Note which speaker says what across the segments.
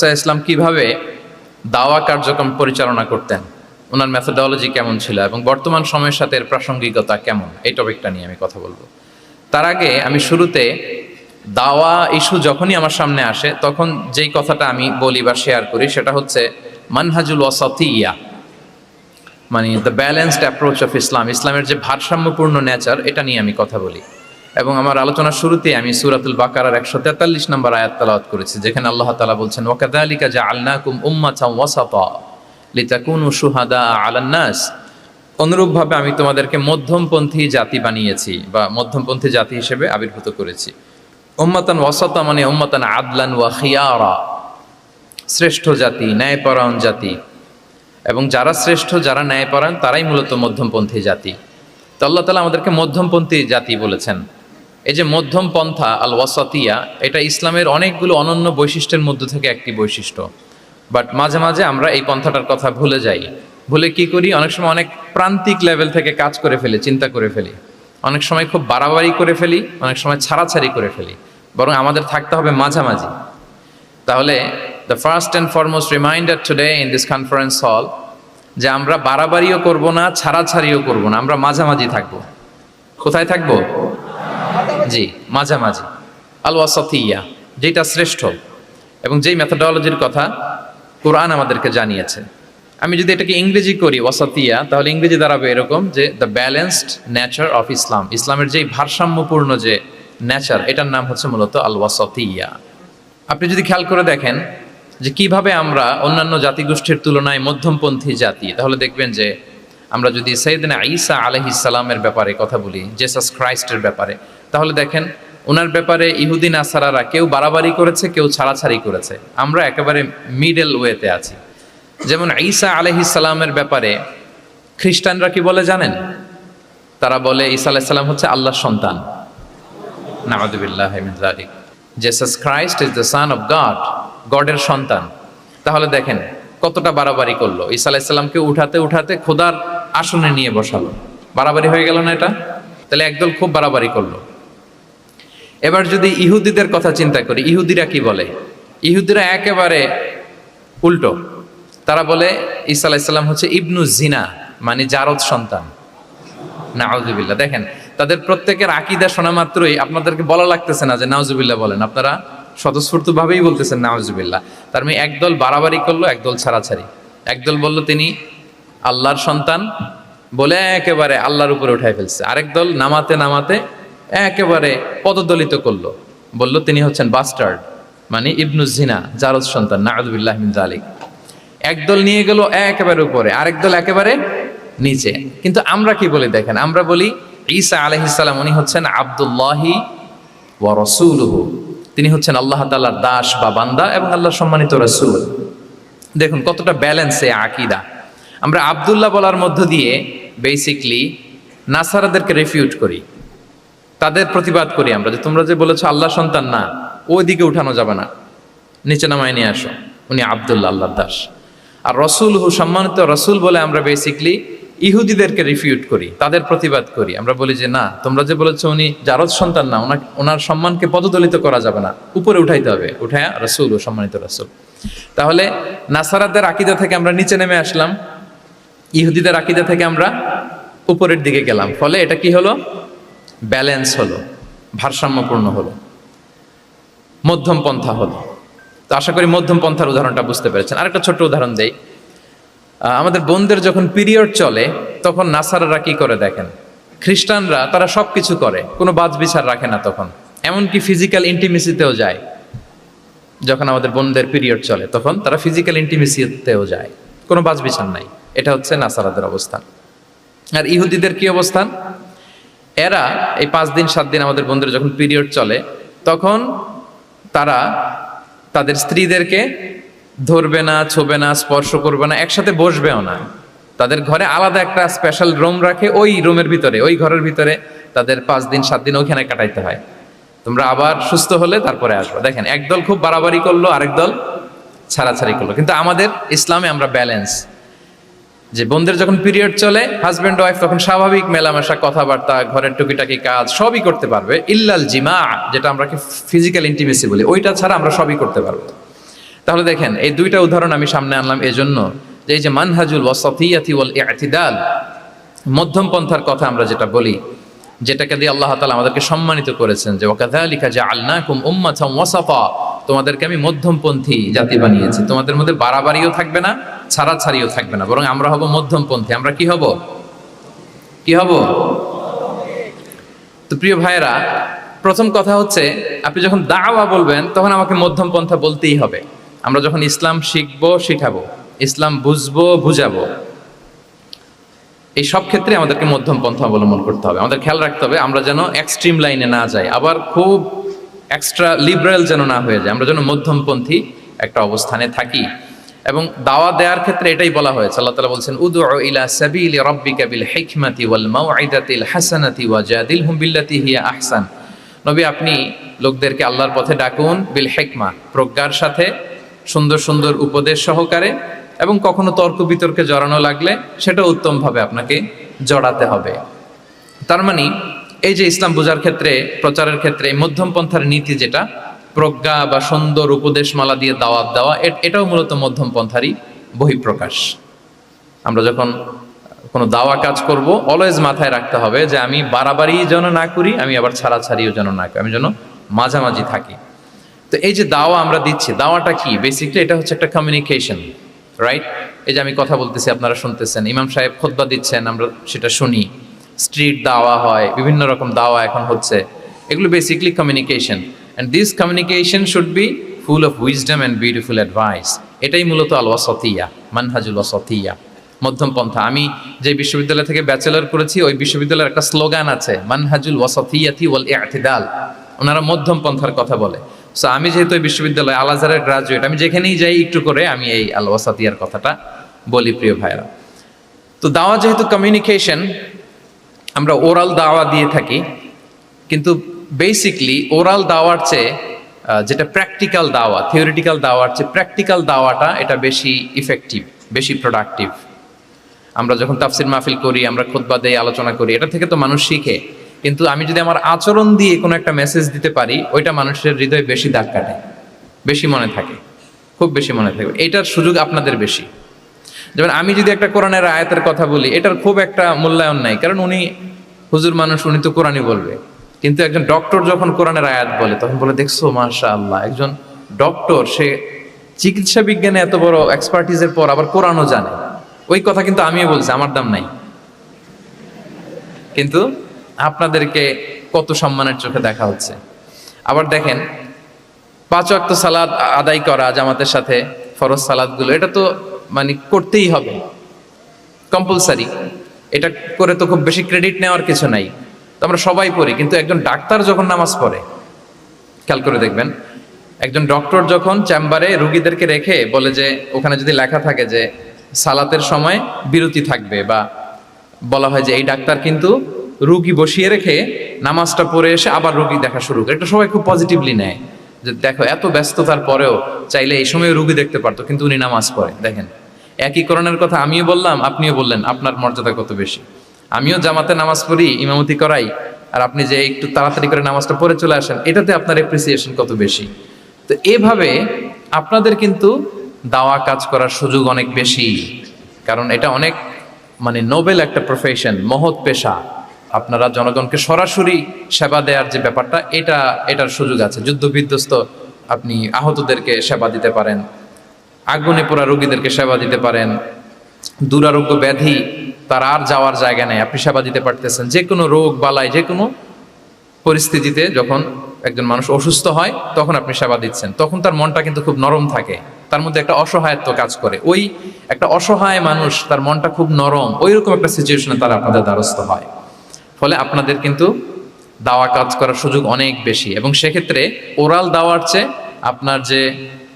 Speaker 1: সাল্লাল্লাহু আলাইহি ওয়াসাল্লাম কিভাবে দাওয়া কার্যক্রম পরিচালনা করতেন, ওনার মেথোডোলজি কেমন ছিল এবং বর্তমান সময়ের সাথে এর প্রাসঙ্গিকতা কেমন, এই টপিকটা নিয়ে আমি কথা বলবো। তার আগে আমি শুরুতে দাওয়া ইস্যু যখনই আমার সামনে আসে তখন যেই কথাটা আমি বলি বা শেয়ার করি সেটা হচ্ছে মানহাজুল ওয়াসাতিয়া, মানে the balanced approach of Islam, ইসলামের যে ভারসাম্যপূর্ণ নেচার, এটা নিয়ে আমি কথা বলি। এবং আমার আলোচনার শুরুতে আমি সূরাতুল বাকারার 143 নম্বর আয়াত তেলাওয়াত করেছি, যেখানে আল্লাহ তাআলা বলছেন ওয়াকাযালিকা জাআলনাকুম উম্মাতান ওয়াসাতা লিতাকুনু শুহাদা আলান নাস, অনুরূপভাবে আমি তোমাদেরকে মধ্যমপন্থী জাতি বানিয়েছি বা মধ্যমপন্থী জাতি হিসেবে আবির্ভূত করেছি। উম্মাতান ওয়াসাতা মানে উম্মাতান আদলান ওয়া খিয়ারা, শ্রেষ্ঠ জাতি, ন্যায়পরায়ণ জাতি, এবং যারা শ্রেষ্ঠ, যারা ন্যায়পরায়ণ, তারাই মূলত মধ্যমপন্থী জাতি। তো আল্লাহ তাআলা আমাদেরকে মধ্যমপন্থী জাতি বলেছেন। এই যে মধ্যম পন্থা আল ওয়াসাতিয়া, এটা ইসলামের অনেকগুলো অনন্য বৈশিষ্ট্যের মধ্য থেকে একটি বৈশিষ্ট্য। বাট মাঝে মাঝে আমরা এই পন্থাটার কথা ভুলে যাই। ভুলে কি করি, অনেক সময় অনেক প্রান্তিক লেভেল থেকে কাজ করে ফেলি, চিন্তা করে ফেলি, অনেক সময় খুব বাড়াবাড়ি করে ফেলি, অনেক সময় ছাড়াছাড়ি করে ফেলি। বরং আমাদের থাকতে হবে মাঝামাঝি। তাহলে the first and foremost reminder today in this conference hall, যে আমরা বাড়াবাড়িও করব না, ছাড়াছাড়িও করব না, আমরা মাঝামাঝি থাকবো। কোথায় থাকবো? জি, মাঝামাঝি, আল ওয়াসাতিয়া, যেটা শ্রেষ্ঠ এবং যেই মেথোডোলজির কথা কোরআন আমাদেরকে জানিয়েছে। আমি যদি এটাকে ইংরেজি করি ওয়াসাতিয়া, তাহলে ইংরেজি দাঁড়াবে এরকম যে the balanced nature of Islam, ইসলামের যেই ভারসাম্যপূর্ণ যে নেচার, এটার নাম হচ্ছে মূলত আল ওয়াসাতিয়া। আপনি যদি খেয়াল করে দেখেন যে কিভাবে আমরা অন্যান্য জাতিগোষ্ঠীর তুলনায় মধ্যমপন্থী জাতি, তাহলে দেখবেন যে আমরা যদি সাইয়েদনা ঈসা আলাইহিস সালামের ব্যাপারে কথা বলি, জেসাস ক্রাইস্টের ব্যাপারে, তাহলে দেখেন ওনার ব্যাপারে ইহুদি নাসারারা কেউ বাড়াবাড়ি করেছে, কেউ ছাড়াছাড়ি করেছে, আমরা একেবারে মিডল ওয়েতে আছি। যেমন ঈসা আলাইহিস সালামের ব্যাপারে খ্রিস্টানরা কি বলে জানেন? তারা বলে ঈসা আলাইহিস সালাম হচ্ছে আল্লাহর সন্তান, নাউযুবিল্লাহি মিন যালিক। Jesus Christ is the son of God, গডের সন্তান। তাহলে দেখেন কতটা বাড়াবাড়ি করলো, ঈসা আলাইহিস সালামকে উঠাতে উঠাতে খোদার আসনে নিয়ে বসালো। বাড়াবাড়ি হয়ে গেল না এটা? তাহলে একদল খুব বাড়াবাড়ি করলো। এবার যদি ইহুদিদের কথা চিন্তা করি, ইহুদিরা কি বলে? ইহুদিরা একেবারে উল্টো। তারা বলে ঈসা আলাইহিস সালাম হচ্ছে ইবনু জিনা, মানে জারদ সন্তান, নাউযুবিল্লাহ। দেখেন তাদের প্রত্যেকের আকীদা শোনা মাত্রই আপনাদেরকে বলা লাগতেছে না যে নাউযুবিল্লাহ বলেন, আপনারা স্বতঃস্ফূর্তভাবেই বলতেছেন নাউযুবিল্লাহ। তার মানে একদল বাড়াবাড়ি করলো, একদল ছাড়াছাড়ি। একদল বলল তিনি আল্লাহর সন্তান বলে একেবারে আল্লাহর উপরে উঠাই ফেলছে, আরেক দল নামাতে নামাতে একেবারে পদদলিত করলো, বলল তিনি হচ্ছেন বাস্টার্ড, মানে ইবনু জিনা, জারদ সন্তান, নাউযুবিল্লাহি মিন যালিক। একদল নিয়ে গেল একেবারে উপরে, আরেক দল একেবারে নিচে। কিন্তু আমরা কি বলি দেখেন, আমরা বলি ঈসা আলাইহিস সালাম উনি হচ্ছেন আব্দুল্লাহি ওয়া রাসূলুহু, তিনি হচ্ছেন আল্লাহ তাআলার দাস বা বান্দা এবং আল্লাহর সম্মানিত রাসূল। দেখুন কতটা ব্যালেন্সে আকীদা। আমরা আব্দুল্লাহ বলার মধ্য দিয়ে বেসিকলি নাসারাদেরকে রিফিউট করি, তাদের প্রতিবাদ করি আমরা, যে তোমরা যে বলেছো আল্লাহ সন্তান না, ওইদিকে উঠানো যাবে না, নিচে নামায় নিয়ে আসো, উনি আব্দুল্লাহ, আল্লাহর দাস। আর রসুলহু, সম্মানিত রসুল বলে আমরা বেসিকলি ইহুদিদেরকে রিফিউট করি, তাদের প্রতিবাদ করি। আমরা বলি যে না, তোমরা যে বলেছো উনি জারদ সন্তান না, ওনার সম্মানকে পদদলিত করা যাবে না, উপরে উঠাইতে হবে, উঠায়া রসুল ও সম্মানিত রসুল। তাহলে নাসারাদের আকীদা থেকে আমরা নিচে নেমে আসলাম, ইহুদিদের আকীদা থেকে আমরা উপরের দিকে গেলাম। ফলে এটা কি হলো? ব্যালেন্স হলো, ভারসাম্যপূর্ণ হলো, মধ্যম পন্থা হলো। তো আশা করি মধ্যম পন্থার উদাহরণটা বুঝতে পেরেছেন। আরেকটা ছোট্ট উদাহরণ দেই। আমাদের বোনদের যখন পিরিয়ড চলে তখন নাসারারা কি করে দেখেন, খ্রিস্টানরা তারা সব কিছু করে, কোনো বাজ বিচার রাখে না, তখন এমনকি ফিজিক্যাল ইন্টিমেসিতেও যায়। যখন আমাদের বোনদের পিরিয়ড চলে তখন তারা ফিজিক্যাল ইন্টিমেসিতেও যায়, কোনো বাজ বিচার নাই। এটা হচ্ছে নাসারাদের অবস্থান। আর ইহুদিদের কি অবস্থান? এরা এই 5 দিন 7 দিন আমাদের বোনদের যখন পিরিয়ড চলে তখন তারা তাদের স্ত্রীদেরকে ধরবে না, ছোবে না, স্পর্শ করবে না, একসাথে বসবেও না। তাদের ঘরে আলাদা একটা স্পেশাল রুম রাখে, ওই রুমের ভিতরে, ওই ঘরের ভিতরে তাদের 5 দিন 7 দিন ওখানে কাটাইতে হয়। তোমরা আবার সুস্থ হলে তারপরে আসবে। দেখেন একদল খুব বাড়াবাড়ি করলো, আরেক দল ছাড়াছাড়ি করলো। কিন্তু আমাদের ইসলামে আমরা ব্যালেন্স, যে বোনদের যখন পিরিয়ড চলে হাজব্যান্ড ওয়াইফ তখন স্বাভাবিক মেলামেশা, কথাবার্তা, ঘরের টুকিটাকি কাজ সবই করতে পারবে, ইল্লাল জিমা, যেটা আমরা ফিজিক্যাল ইন্টিমেসি বলি, ওইটা ছাড়া আমরা সবই করতে পারবো। তাহলে দেখেন এই দুইটা উদাহরণ আমি সামনে আনলাম এজন্য যে এই যে মানহাজুল ওয়াসাতিয়াতি ওয়াল ইতিদাল, মধ্যম পন্থার কথা আমরা যেটা বলি, যেটাকে দিয়ে আল্লাহ তাআলা আমাদেরকে সম্মানিত করেছেন যে ওয়াকাযালিকা জাআলনাকুম উম্মাতাম ওয়াসাতা, তোমাদেরকে আমি মধ্যমপন্থী জাতি বানিয়েছি, তোমাদের মধ্যে বাড়াবাড়িও থাকবে না, ছাড়াছাড়িও থাকবে না, বরং আমরা হব মধ্যমপন্থী। আমরা কি হব? কি হব? তো প্রিয় ভাইরা, প্রথম কথা হচ্ছে আপনি যখন দাওয়া বলবেন তখন আমাকে মধ্যম পন্থা বলতেই হবে। আমরা যখন ইসলাম শিখবো, শিখাবো, ইসলাম বুঝবো, বুঝাবো, এই সব ক্ষেত্রে আমাদেরকে মধ্যম পন্থা অবলম্বন করতে হবে। আমাদের খেয়াল রাখতে হবে আমরা যেন এক্সট্রিম লাইনে না যাই, আবার খুব এক্সট্রা লিবারেল যেন না হয়ে যায়, আমরা যেন মধ্যমপন্থী একটা অবস্থানে থাকি। এবং দাওয়া দেওয়ার ক্ষেত্রে এটাই বলা হয়েছে, আল্লাহ তাআলা বলছেন উদউ ইলা সাবিলি রাব্বিকা বিল হিকমাতি ওয়াল মাউইদাতিল হাসানাতি ওয়াজাদিলহুম বিল্লাতি হিয়া আহসান। নবী, আপনি লোকদেরকে আল্লাহর পথে ডাকুন বিল হিকমা, প্রজ্ঞার সাথে, সুন্দর সুন্দর উপদেশ সহকারে, এবং কখনো তর্ক বিতর্কে জড়ানো লাগলে সেটা উত্তমভাবে আপনাকে জড়াতে হবে। তার মানে এই যে ইসলাম বোঝার ক্ষেত্রে, প্রচারের ক্ষেত্রে এই মধ্যম পন্থার নীতি, যেটা প্রজ্ঞা বা সুন্দর উপদেশমালা দিয়ে দাওয়াত দেওয়া, এটাও মূলত মধ্যম পন্থারই বহিঃপ্রকাশ। আমরা যখন কোনো দাওয়া কাজ করব, অলওয়েজ মাথায় রাখতে হবে যে আমি বাড়াবাড়ি যেন না করি, আমি আবার ছাড়াছাড়িও যেন না করি, আমি যেন মাঝামাঝি থাকি। তো এই যে দাওয়া আমরা দিচ্ছি, দাওয়াটা কি? বেসিক্যালি এটা হচ্ছে একটা কমিউনিকেশন, রাইট? এই যে আমি কথা বলতেছি, আপনারা শুনতেছেন, ইমাম সাহেব খুতবা দিচ্ছেন, আমরা সেটা শুনি, স্ট্রিট দাওয়া হয়, বিভিন্ন রকম দাওয়া এখন হচ্ছে, এগুলো basically communication. And this communication should be full of wisdom and beautiful advice. এটাই মূলত আল ওয়াসাতিয়া, মানহাজুল ওয়াসাতিয়া, মধ্যম পন্থা। আমি যে বিশ্ববিদ্যালয় থেকে ব্যাচেলর করেছি, ওই বিশ্ববিদ্যালয়ের একটা স্লোগান আছে, মানহাজুল ওয়াসাতিয়াতি ওয়াল ইতিদাল। ওনারা মধ্যম পন্থার কথা বলে। সো আমি যেহেতু এই বিশ্ববিদ্যালয় আল আজহারের গ্রাজুয়েট, আমি যেখানেই যাই একটু করে আমি এই আল ওয়াসাতিয়ার কথাটা বলি, প্রিয় ভাইরা। তো দাওয়া যেহেতু কমিউনিকেশন, আমরা ওরাল দাওয়া দিয়ে থাকি, কিন্তু বেসিকলি ওরাল দাওয়ার চেয়ে যেটা প্র্যাকটিক্যাল দাওয়া, থিওরিটিক্যাল দাওয়ার চেয়ে প্র্যাকটিক্যাল দাওয়াটা এটা বেশি ইফেক্টিভ, বেশি প্রোডাক্টিভ। আমরা যখন তাফসির মাহফিল করি, আমরা খুতবা দেই, আলোচনা করি, এটা থেকে তো মানুষ শিখে, কিন্তু আমি যদি আমার আচরণ দিয়ে কোনো একটা মেসেজ দিতে পারি, ওইটা মানুষের হৃদয়ে বেশি দাগ কাটে, বেশি মনে থাকে, খুব বেশি মনে থাকে। এটার সুযোগ আপনাদের বেশি। যেমন আমি যদি একটা কোরআনের আয়াতের কথা বলি, এটার খুব একটা মূল্যায়ন নাই, কারণ উনি হুজুর মানুষ, উনি তো কোরআনই বলবে। কিন্তু একজন ডক্টর যখন কোরআনের আয়াত বলে, তখন বলে দেখছো মাশাআল্লাহ, একজন ডক্টর, সে চিকিৎসা বিজ্ঞানে এত বড় এক্সপার্টিজের পর আবার কোরআনও জানে। ওই কথা কিন্তু আমিও বলছি, আমার দাম নাই, কিন্তু আপনাদেরকে কত সম্মানের চোখে দেখা হচ্ছে। আবার দেখেন, 5 ওয়াক্ত সালাত আদায় করা জামাতের সাথে, ফরজ সালাতগুলো, এটা তো মানে করতেই হবে, কম্পালসারি। এটা করে তো খুব বেশি ক্রেডিট নেওয়ার কিছু নাই, তো আমরা সবাই পড়ি। কিন্তু একজন ডাক্তার যখন নামাজ পড়ে, খেয়াল করে দেখবেন, একজন ডক্টর যখন চেম্বারে রুগীদেরকে রেখে বলে যে ওখানে যদি লেখা থাকে যে সালাতের সময় বিরতি থাকবে, বা বলা হয় যে এই ডাক্তার কিন্তু রুগী বসিয়ে রেখে নামাজটা পড়ে এসে আবার রুগী দেখা শুরু করে, এটা সবাই খুব পজিটিভলি নেয় যে দেখো এত ব্যস্ততার পরেও চাইলে এই সময় রুগী দেখতে পারতো, কিন্তু উনি নামাজ পড়ে। দেখেন, একই কোরআনের কথা আমিও বললাম, আপনিও বললেন, আপনার মর্যাদা কত বেশি। আমিও জামাতে নামাজ পড়ি, ইমামতি করাই, আর আপনি যে একটু তাড়াতাড়ি করে নামাজটা পড়ে চলে আসেন, এটাতে আপনার এপ্রিসিয়েশন কত বেশি। তো এভাবে আপনাদের কিন্তু দাওয়া কাজ করার সুযোগ অনেক বেশি, কারণ এটা অনেক মানে নোবেল একটা প্রফেশন, মহৎ পেশা। আপনারা জনগণকে সরাসরি সেবা দেওয়ার যে ব্যাপারটা, এটার সুযোগ আছে। যুদ্ধ বিধ্বস্ত আপনি আহতদেরকে সেবা দিতে পারেন, আগুনে পোড়া রোগীদেরকে সেবা দিতে পারেন, দুরারোগ্য ব্যাধি, তার আর যাওয়ার জায়গা নেই, আপনি সেবা দিতে পারতেছেন। যে কোনো রোগ বালায়, যে কোনো পরিস্থিতিতে যখন একজন মানুষ অসুস্থ হয়, তখন আপনি সেবা দিচ্ছেন, তখন তার মনটা কিন্তু খুব নরম থাকে, তার মধ্যে একটা অসহায়ত্ব কাজ করে। ওই একটা অসহায় মানুষ, তার মনটা খুব নরম, ওই রকম একটা সিচুয়েশনে তারা আপনাদের দ্বারস্থ হয়। ফলে আপনাদের কিন্তু দাওয়া কাজ করার সুযোগ অনেক বেশি, এবং সেক্ষেত্রে ওরাল দাওয়ার চেয়ে আপনার যে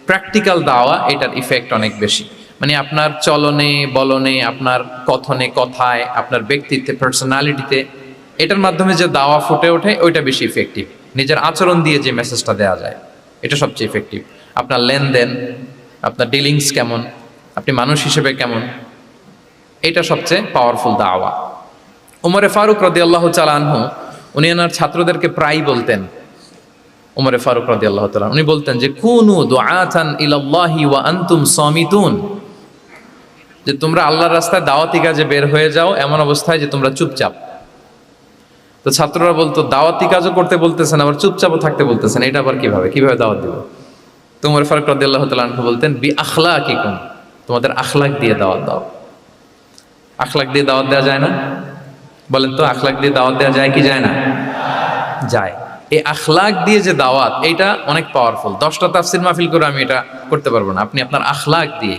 Speaker 1: প্র্যাকটিক্যাল দাওয়া, এটার ইফেক্ট অনেক বেশি। মানে আপনার চলনে বলনে, আপনার কথনে কথায়, আপনার ব্যক্তিত্বে, পার্সোনালিটিতে, এটার মাধ্যমে যে দাওয়া ফুটে ওঠে, ওইটা বেশি ইফেক্টিভ। নিজের আচরণ দিয়ে যে মেসেজটা দেওয়া যায়, এটা সবচেয়ে ইফেক্টিভ। আপনার লেনদেন, আপনার ডিলিংস কেমন, আপনি মানুষ হিসেবে কেমন, এটা সবচেয়ে পাওয়ারফুল দাওয়া। উমরে ফারুক রাদিয়াল্লাহু তাআলা আনহু, উনি ওনার ছাত্রদেরকে প্রায়ই বলতেন উমরে ফারুক রাদিয়াল্লাহু তাআলা উনি বলতেন যে কুনু দুআতান ইলাল্লাহি ওয়া আনতুম সামিতুন, যে তোমরা আল্লাহর রাস্তায় দাওয়াতি কাজে বের হয়ে যাও এমন অবস্থায় যে তোমরা চুপচাপ। তো ছাত্ররা বলতো দাওয়াতি কাজও করতে বলতেছেন আবার চুপচাপও থাকতে বলতেছেন, এটা আবার কিভাবে দাওয়াত দিব? তো উমর ফারুক রাদিয়াল্লাহু তাআলা আনহু বলতেন বি আখলাকিকুম, তোমাদের আখলাক দিয়ে দাওয়াত দাও। আখলাক দিয়ে দাওয়াত দেওয়া যায় না? বলেন তো, আখলাক দিয়ে দাওয়াত দেওয়া যায় কি যায় না? যায়। এই আখলাক দিয়ে যে দাওয়াত, এটা অনেক পাওয়ারফুল। 10টা তাফসির মাহফিল করে আমি এটা করতে পারবো না। আপনি আপনার আখলাক দিয়ে,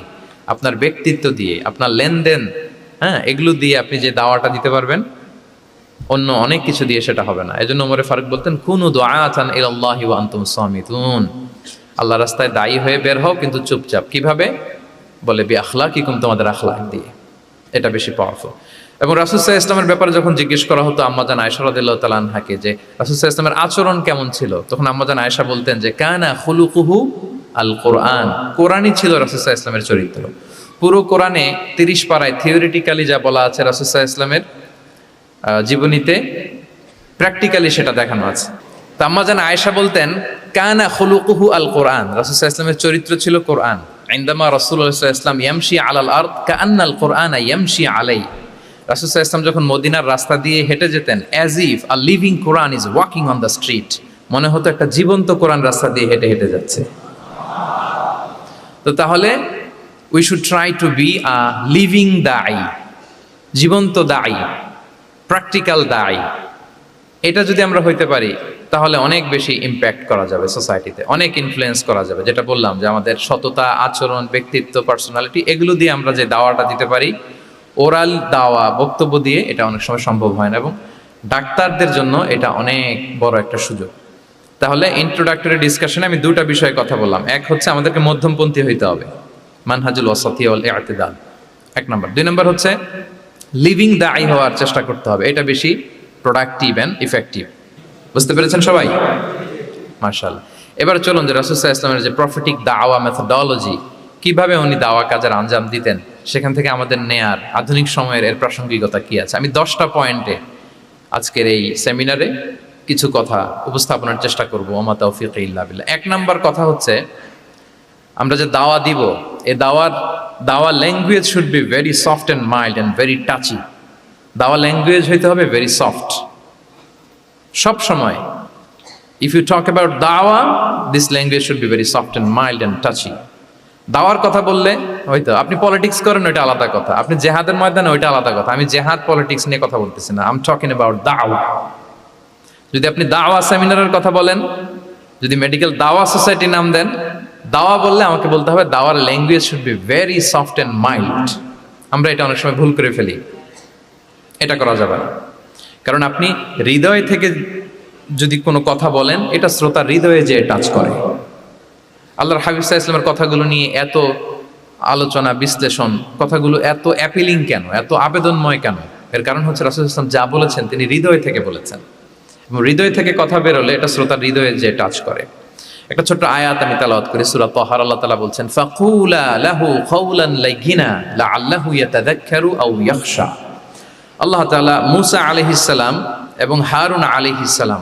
Speaker 1: আপনার ব্যক্তিত্ব দিয়ে, আপনার লেনদেন, হ্যাঁ, এগুলো দিয়ে আপনি যে দাওয়াটা দিতে পারবেন, অন্য অনেক কিছু দিয়ে সেটা হবে না। এজন্য ওমরে ফারুক বলতেন কুনু দুআতান ইলাল্লাহি ওয়া আনতুম সামিতুন, আল্লাহ রাস্তায় দায়ী হয়ে বের হও কিন্তু চুপচাপ। কিভাবে? বলে বি আখলাকিকুম, তোমাদের আখলাক দিয়ে। এটা বেশি পাওয়ারফুল। এবং রাসূল সাল্লাল্লাহু আলাইহি ওয়াসাল্লামের ব্যাপারে যখন জিজ্ঞেস করা হতো আম্মাজান আয়েশা রাদিয়াল্লাহু তাআলা আনহাকে যে রাসূল সাল্লাল্লাহু আলাইহি ওয়াসাল্লামের আচরণ কেমন ছিল, তখন আম্মাজান আয়েশা বলতেন যে কানা খুলুকুহু আল কোরআন, কোরআনই ছিল রাসূল সাল্লাল্লাহু আলাইহি ওয়াসাল্লামের চরিত্র। পুরো কোরআনে 30 পারায় থিওরিটিক্যালি যা বলা আছে রাসূল সাল্লাল্লাহু আলাইহি ওয়াসাল্লামের জীবনীতে প্র্যাকটিক্যালি সেটা দেখানো আছে। তো আম্মাজান আয়েশা বলতেন কানা খুলুকুহু আল কোরআন, রাসূল সাল্লাল্লাহু আলাইহি ওয়াসাল্লামের চরিত্র ছিল কোরআন। ইনদামা রাসূলুল্লাহ সাল্লাল্লাহু আলাইহি ওয়াসাল্লাম ইয়ামশি আলাল আরদ কাআন্নাল কোরআনা ইয়ামশি আলাইহি, রাসূল সাল্লাল্লাহু আলাইহি ওয়াসাল্লাম যখন মদিনার রাস্তা দিয়ে হেঁটে যেতেন, as if a living Quran is walking on the street, মনে হতো একটা জীবন্ত কোরআন রাস্তা দিয়ে হেঁটে হেঁটে যাচ্ছে। তো তাহলে we should try to be a living দাঈ, জীবন্ত দাঈ, প্র্যাকটিক্যাল দাঈ। এটা যদি আমরা হইতে পারি তাহলে অনেক বেশি ইম্প্যাক্ট করা যাবে সোসাইটিতে, অনেক ইনফ্লুয়েন্স করা যাবে। যেটা বললাম যে আমাদের সততা, আচরণ, ব্যক্তিত্ব, পার্সোনালিটি, এগুলো দিয়ে আমরা যে দাওয়াটা দিতে পারি, ওরাল দাওয়া, বক্তব্য দিয়ে এটা অনেক সময় সম্ভব হয় না। এবং ডাক্তারদের জন্য এটা অনেক বড় একটা সুযোগ। তাহলে ইন্ট্রোডাক্টরি ডিসকাশনে আমি দুটা বিষয়ে কথা বললাম। এক হচ্ছে আমাদেরকে মধ্যমপন্থী হইতে হবে, মানহাজুল ওয়াসাতিয়া ওয়াল ইআতিদাল, 1 নম্বর। 2 নম্বর হচ্ছে লিভিং দাঈ হওয়ার চেষ্টা করতে হবে, এটা বেশি প্রোডাক্টিভ অ্যান্ড ইফেক্টিভ। বুঝতে পেরেছেন সবাই? মাশাআল্লাহ। এবার চলুন যে রাসূল সাল্লাল্লাহু আলাইহি ওয়াসাল্লামের যে প্রফেটিক দাওয়া মেথোডোলজি, কিভাবে উনি দাওয়া কাজের আঞ্জাম দিতেন, সেখান থেকে আমাদের নেয়ার আধুনিক সময়ের এর প্রাসঙ্গিকতা কি আছে, আমি 10টা পয়েন্টে আজকের এই সেমিনারে কিছু কথা উপস্থাপনের চেষ্টা করব। ওমা তাওফীক ইল্লা বিল্লাহ। 1 নম্বর কথা হচ্ছে, আমরা যে দাওয়া দিব, এই দাওয়া language should be very soft and mild and very touchy. দাওয়া ল্যাঙ্গুয়েজ হইতে হবে ভেরি সফট। সব সময় ইফ ইউ টক অ্যাবাউট দাওয়া, this language should be very soft and mild and touchy. দাওয়ার কথা বললে হয়তো আপনি পলিটিক্স করেন, ওইটা আলাদা কথা। আপনি জেহাদের ময়দানে, ওইটা আলাদা কথা। আমি জেহাদ পলিটিক্স নিয়ে কথা বলতেছি না, আই এম টকিং অ্যাবাউট দাওয়া। যদি আপনি দাওয়া সেমিনারের কথা বলেন, যদি মেডিকেল দাওয়া সোসাইটি নাম দেন, দাওয়া বললে আমাকে বলতে হবে দাওয়ার language should be very soft and mild. আমরা এটা অনেক সময় ভুল করে ফেলি, এটা করা যাবে না। কারণ আপনি হৃদয় থেকে যদি কোনো কথা বলেন, এটা শ্রোতার হৃদয়ে যে টাচ করে। আল্লাহর হাবিব সাল্লাল্লাহু আলাইহি ওয়াসাল্লামের কথাগুলো নিয়ে এত আলোচনা, বিশ্লেষণ, কথাগুলো এত অ্যাপিলিং কেন, এত আবেদনময় কেন? এর কারণ হচ্ছে রাসূল সাল্লাল্লাহু আলাইহি ওয়াসাল্লাম যা বলেছেন তিনি হৃদয় থেকে বলেছেন, এবং হৃদয় থেকে কথা বেরোলে এটা শ্রোতার হৃদয়ে যে টাচ করে। একটা ছোট্ট আয়াত আমি তেলাওয়াত করি, সূরা তাহার। আল্লাহ তাআলা বলছেন ফাকুলা লাহু কাওলান লাইয়িনা লাআল্লাহু ইয়াতাযাক্কারু আও ইয়াখশা। আল্লাহ তাআলা মূসা আলাইহিস সালাম এবং হারুন আলাইহিস সালাম,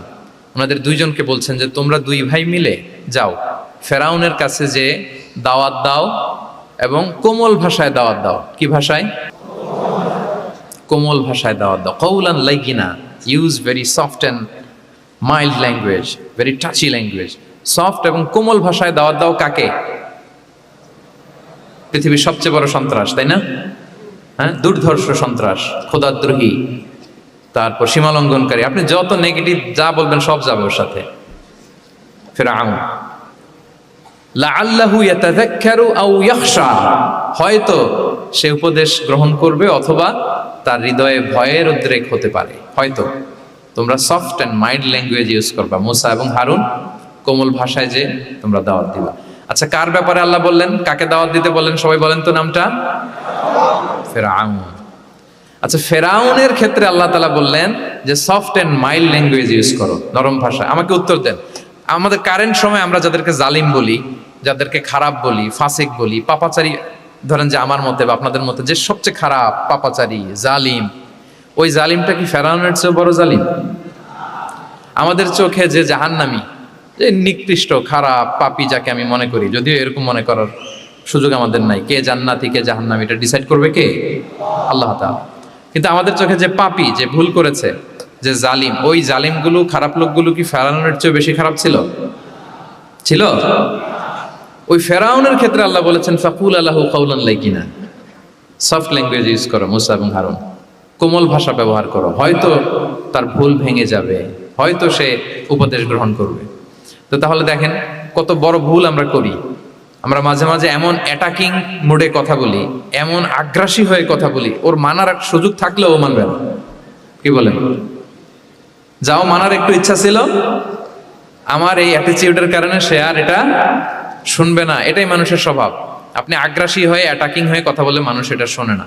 Speaker 1: ওনাদের দুইজনকে বলছেন যে তোমরা দুই ভাই মিলে যাও, ফেরাউনের কাছে যে দাওয়াত দাও এবং কোমল ভাষায় দাওয়াত দাও। কি ভাষায়? কোমল ভাষায় দাওয়াত দাও। কাওলান লাইয়িনা, use very soft and mild language, very touchy language. Soft এবং কোমল ভাষায় দাওয়াত দাও কাকে? পৃথিবীর সবচেয়ে বড় সন্ত্রাস, তাই না? হ্যাঁ, দুর্ধর্ষ সন্ত্রাস, খোদাদ্রোহী, তারপর সীমালঙ্ঘনকারী। আপনি যত নেগেটিভ যা বলবেন সব যাবে ওর সাথে। ফিরআউন, লাআল্লাহু ইয়াতাযাক্কারু আও ইয়াখশা, হয়তো সে উপদেশ গ্রহণ করবে অথবা তার হৃদয়ে ভয়ের উদ্রেক হতে পারে। হয়তো তোমরা soft and mild language use করবা, মুসা এবং হারুন কোমল ভাষায় যে তোমরা দাওয়াত দিবা। আচ্ছা, কার ব্যাপারে আল্লাহ বললেন, কাকে দাওয়াত দিতে বললেন? সবাই বলেন তো নামটা। ফেরাউন। আচ্ছা, ফেরাউনের ক্ষেত্রে আল্লাহ তাআলা বললেন যে soft and mild language use করো, নরম ভাষা। আমাকে উত্তর দেন, আমাদের কারেন্ট সময় আমরা যাদেরকে জালিম বলি, যাদেরকে খারাপ বলি, ফাসিক বলি, পাপাচারী, ধরেন যে আমার মতে বা আপনাদের মতে যে সবচেয়ে খারাপ, পাপাচারী, জালিম, ওই জালিমটা কি ফেরাউনের চেয়ে বড় জালিম? আমাদের চোখে যে জাহান্নামী, যে নিকৃষ্ট খারাপ পাপী যাকে আমি মনে করি, যদিও এরকম মনে করার সুযোগ আমাদের নাই। কে জান্নাতি কে জাহান্নামী এটা ডিসাইড করবে কে? আল্লাহ তাআলা। কিন্তু আমাদের চোখে যে পাপী, যে ভুল করেছে, যে জালিম, ওই জালিমগুলো খারাপ লোকগুলো কি ফেরাউনের চেয়ে বেশি খারাপ ছিল? ছিল? ওই ফেরাউনের ক্ষেত্রে আল্লাহ বলেছেন ফাকুল আল্লাহু কাউলান লাইকিনা, সফট ল্যাঙ্গুয়েজ ইউজ করো মুসা এবং হারুন, কোমল ভাষা ব্যবহার করো, হয়তো তার ভুল ভেঙে যাবে, হয়তো সে উপদেশ গ্রহণ করবে। তো তাহলে দেখেন কত বড় ভুল আমরা করি। আমরা মাঝে মাঝে এমন অ্যাটাকিং মোডে কথা বলি, এমন আগ্রাসী হয়ে কথা বলি, ওর মানার এক সুযোগ থাকলেও ও মানবে না। কি বলেন? যাও মানার একটু ইচ্ছা ছিল, আমার এই অ্যাটিটিউডের কারণে সে আর এটা শুনবে না। এটাই মানুষের স্বভাব। আপনি আগ্রাসী হয়ে অ্যাটাকিং হয়ে কথা বলে মানুষ এটা শোনে না।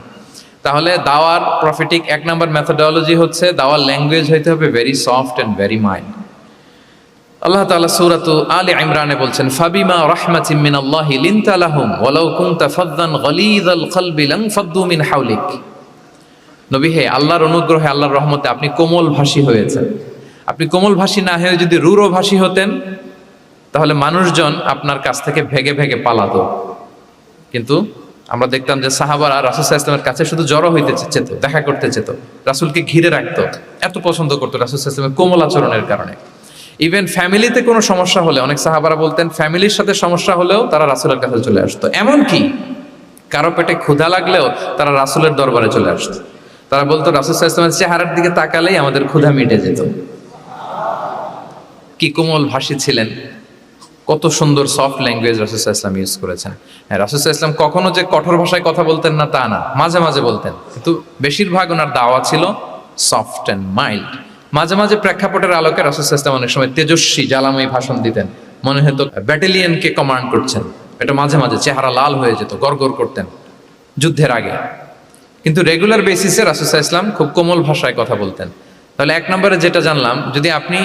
Speaker 1: তাহলে দাওয়ার প্রফিটিক এক নাম্বার মেথোডোলজি হচ্ছে দাওয়ার ল্যাঙ্গুয়েজ হইতে হবে very soft and very mild. আল্লাহ তাআলা সূরাতু আলে ইমরানে বলছেন ফাবিমা রাহমাতিম মিনাল্লাহি লিনতা লাহুম ওয়ালাউ কুনতা ফাযযান গালিযাল কলবি লানফাদ্দু মিন হাওলিক। নবী হে, আল্লাহর অনুগ্রহে আল্লাহর রহমতে আপনি কোমল ভাষী হয়েছেন। আপনি কোমল ভাষী না হয়ে যদি রূঢ় ভাষী হতেন তাহলে মানুষজন আপনার কাছ থেকে ভেগে ভেগে পালাতো। কিন্তু আমরা দেখতাম যে সাহাবারা রাসূল সাল্লাল্লাহু আলাইহি ওয়াসাল্লামের কাছে শুধু জড়ো হইতে চেত, দেখা করতে চেত, রাসূলকে ঘিরে রাখতো, এত পছন্দ করতো রাসূল সাল্লাল্লাহু আলাইহি ওয়াসাল্লামের কোমল আচরণের কারণে। ইভেন ফ্যামিলিতে কোনো সমস্যা হলে অনেক সাহাবারা বলতেন ফ্যামিলির সাথে সমস্যা হলেও তারা রাসূলের কাছে চলে আসতো। এমনকি কারো পেটে ক্ষুধা লাগলেও তারা রাসূলের দরবারে চলে আসতো। তারা বলতো রাসূল সাল্লাল্লাহু আলাইহি ওয়াসাল্লামের চেহারার দিকে তাকালেই আমাদের ক্ষুধা মিটে যেত। কি কোমল ভাষী ছিলেন, কত সুন্দর সফট ল্যাঙ্গুয়েজ রাসূল সাল্লাল্লাহু আলাইহি ওয়াসাল্লাম ইউজ করেছেন। হ্যাঁ, রাসূল সাল্লাল্লাহু আলাইহি ওয়াসাল্লাম কখনো যে কঠোর ভাষায় কথা বলতেন না তা না, মাঝে মাঝে বলতেন, কিন্তু বেশিরভাগ ওনার দাওয়া ছিল সফট অ্যান্ড মাইল্ড। মাঝে মাঝে প্রেক্ষাপটের আলোকে রাসূল সাল্লাল্লাহু আলাইহি ওয়াসাল্লাম অনেক সময় তেজস্বী জ্বালাময়ী ভাষণ দিতেন, মনে হতো ব্যাটালিয়নকে কমান্ড করছেন। এটা মাঝে মাঝে চেহারা লাল হয়ে যেত, গড়গড় করতেন যুদ্ধের আগে। কিন্তু রেগুলার বেসিসে রাসূল সাল্লাল্লাহু আলাইহি ওয়াসাল্লাম খুব কোমল ভাষায় কথা বলতেন। তাহলে এক নম্বরে যেটা জানলাম, যদি আপনি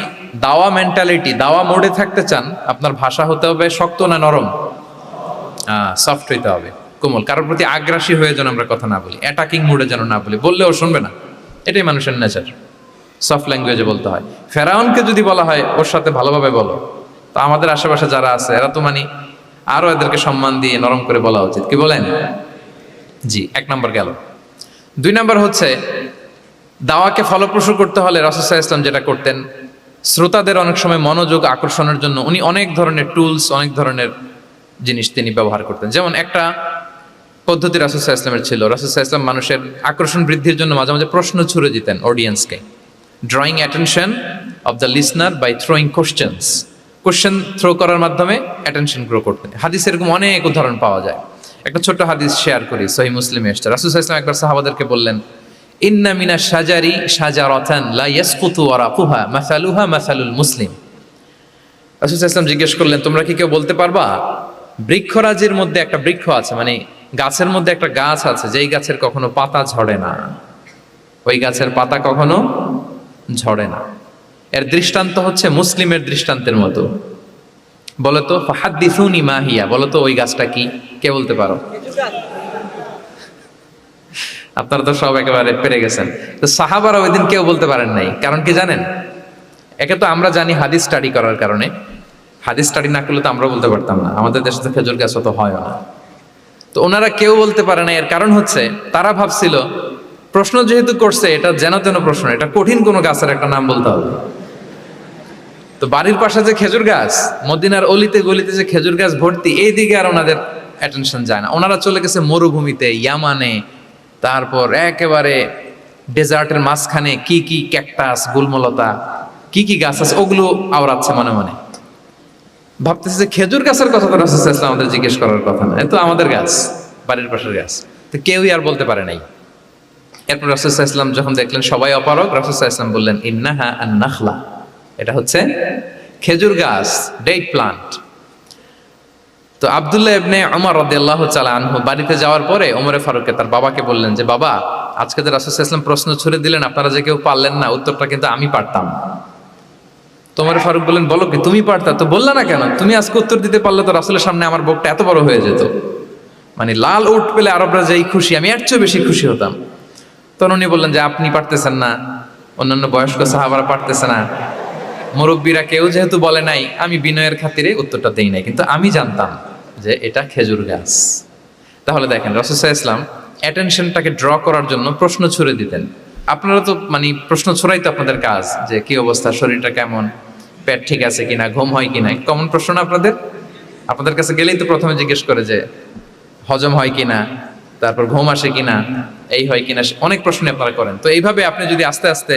Speaker 1: দাওয়া মেন্টালিটি, দাওয়া মোডে থাকতে চান, আপনার ভাষা হতে হবে শক্ত না নরম? সফট হইতে হবে, কোমল। কারোর প্রতি আগ্রাসী হয়ে যেন আমরা কথা না বলি, অ্যাটাকিং মোডে যেন না বলি, বললেও শুনবে না। এটাই মানুষের নেচার, সফট ল্যাঙ্গুয়েজে বলতে হয়। ফেরাউনকে যদি বলা হয় ওর সাথে ভালোভাবে বলো, তো আমাদের আশেপাশে যারা আছে এরা তো আরো এদেরকে সম্মান দিয়ে নরম করে বলা উচিত। কি বলেন? জি, এক নম্বর গেল। দুই নম্বর হচ্ছে দাওয়াকে ফলপ্রসূ করতে হলে রাসূল সাল্লাল্লাহু আলাইহি ওয়াসাল্লাম যেটা করতেন, শ্রোতাদের অনেক সময় মনোযোগ আকর্ষণের জন্য উনি অনেক ধরনের টুলস, অনেক ধরনের জিনিস তিনি ব্যবহার করতেন। যেমন একটা পদ্ধতি রাসূল সাল্লাল্লাহু আলাইহি ওয়াসাল্লামের ছিল, রাসূল সাল্লাল্লাহু আলাইহি ওয়াসাল্লাম মানুষের আকর্ষণ বৃদ্ধির জন্য মাঝে মাঝে প্রশ্ন ছুড়ে দিতেন অডিয়েন্সকে। Drawing attention of the listener by throwing questions. Question throw করার মাধ্যমে অ্যাটেনশন গ্রো করতেন। হাদিসে এরকম অনেক উদাহরণ পাওয়া যায়। একটা ছোট্ট হাদিস শেয়ার করি, সহিহ মুসলিমে এসেছে। রাসূল সাল্লাল্লাহু আলাইহি ওয়াসাল্লাম একবার সাহাবাদেরকে বললেন, ইন্না মিনা শাজারি শাজারাতান লা ইয়াসকুতু ওয়ারাকুহা মাসালুহা মাসালুল মুসলিম। রাসূল সাল্লাল্লাহু আলাইহি ওয়াসাল্লাম জিজ্ঞেস করলেন, তোমরা কি কেউ বলতে পারবা বৃক্ষরাজির মধ্যে একটা বৃক্ষ আছে, গাছের মধ্যে একটা গাছ আছে যেই গাছের কখনো পাতা ঝরে না, ওই গাছের পাতা কখনো ঝরে না। এর দৃষ্টান্ত হচ্ছে মুসলিমের দৃষ্টান্তের মতো। বলতো ফাহাদ্দিসুনি মা হিয়া, বলতো ওই গাছটা কি? কে বলতে পারো? আপনারা তো সব একেবারে পেরে গেছেন। তো সাহাবারা ওই দিন কেউ বলতে পারেন নাই। কারণ কি জানেন? একে তো আমরা জানি হাদিস স্টাডি করার কারণে, হাদিস স্টাডি না করলে তো আমরা বলতে পারতাম না, আমাদের দেশে তো খেজুর গাছ অত হয় না। তো ওনারা কেউ বলতে পারে না। এর কারণ হচ্ছে তারা ভাবছিল প্রশ্ন যেহেতু করছে এটা যেন তেন প্রশ্ন, এটা কঠিন কোনো গাছের একটা নাম বলতে হবে। তো বাড়ির পাশে যে খেজুর গাছ, মদিনার অলিতে গলিতে যে খেজুর গাছ ভর্তি, এই দিকে আর ওনাদের অ্যাটেনশন যায় না। ওনারা চলে গেছে মরুভূমিতে, ইয়ামানে, তারপর একেবারে ডেজার্টের মাঝখানে কি কি ক্যাকটাস, গুলমলতা, কি কি গাছ আছে ওগুলো আওড়াচ্ছে মনে মনে। ভাবতেছে যে খেজুর গাছের কথা তো রাসূল সাল্লাল্লাহু আলাইহি ওয়াসাল্লাম আমাদের জিজ্ঞেস করার কথা না, এ তো আমাদের গাছ, বাড়ির পাশের গাছ। তো কেউই আর বলতে পারে নাই। এরপর রাসূল সাল্লাল্লাহু আলাইহি ওয়াসাল্লাম যখন দেখলেন সবাই অপারগ, রাসূল সাল্লাল্লাহু আলাইহি ওয়াসাল্লাম বললেন, ইন্নাহা আন-নাখলা, এটা হচ্ছে খেজুর গাছ, ডেট প্লান্ট। তো আব্দুল্লাহ ইবনে উমর রাদিয়াল্লাহু তাআলা আনহু বাড়িতে যাওয়ার পরে ওমরে ফারুককে তার বাবাকে বললেন যে, বাবা, আজকে যে রাসূল সাল্লাল্লাহু আলাইহি ওয়াসাল্লাম প্রশ্ন ছুড়ে দিলেন, আপনারা যে কেউ পারলেন না, উত্তরটা কিন্তু আমি পারতাম। তো ওমরে ফারুক বললেন, বলো কি, তুমি পারতা? তো বললা না কেন? তুমি আজকে উত্তর দিতে পারলে তো রাসূলের সামনে আমার বুকটা এত বড় হয়ে যেত। লাল উট পেলে আরবরা যেই খুশি, আমি এর চেয়ে বেশি খুশি হতাম। তখন উনি বললেন যে, আপনি পারতেছেন না, অন্যান্য বয়স্ক সাহাবারা পারতেছে না, মুরব্বীরা কেউ যেহেতু বলে নাই, আমি বিনয়ের খাতিরে উত্তরটা দেই নাই, কিন্তু আমি জানতাম যে এটা খেজুর গাছ। তাহলে দেখেন রাসূল সাল্লাল্লাহু আলাইহি ওয়াসাল্লাম অ্যাটেনশনটাকে ড্র করার জন্য প্রশ্ন ছুড়ে দিতেন। আপনারা তো মানে প্রশ্ন ছড়াই তো আপনাদের কাজ, যে কি অবস্থা, শরীরটা কেমন, পেট ঠিক আছে কিনা, ঘুম হয় কিনা, কমন প্রশ্ন না আপনাদের? আপনাদের কাছে গেলেই তো প্রথমে জিজ্ঞেস করে যে হজম হয় কিনা, তারপর ঘুম আসে কিনা, এই হয় কিনা, অনেক প্রশ্ন আপনারা করেন। তো এইভাবে আপনি যদি আস্তে আস্তে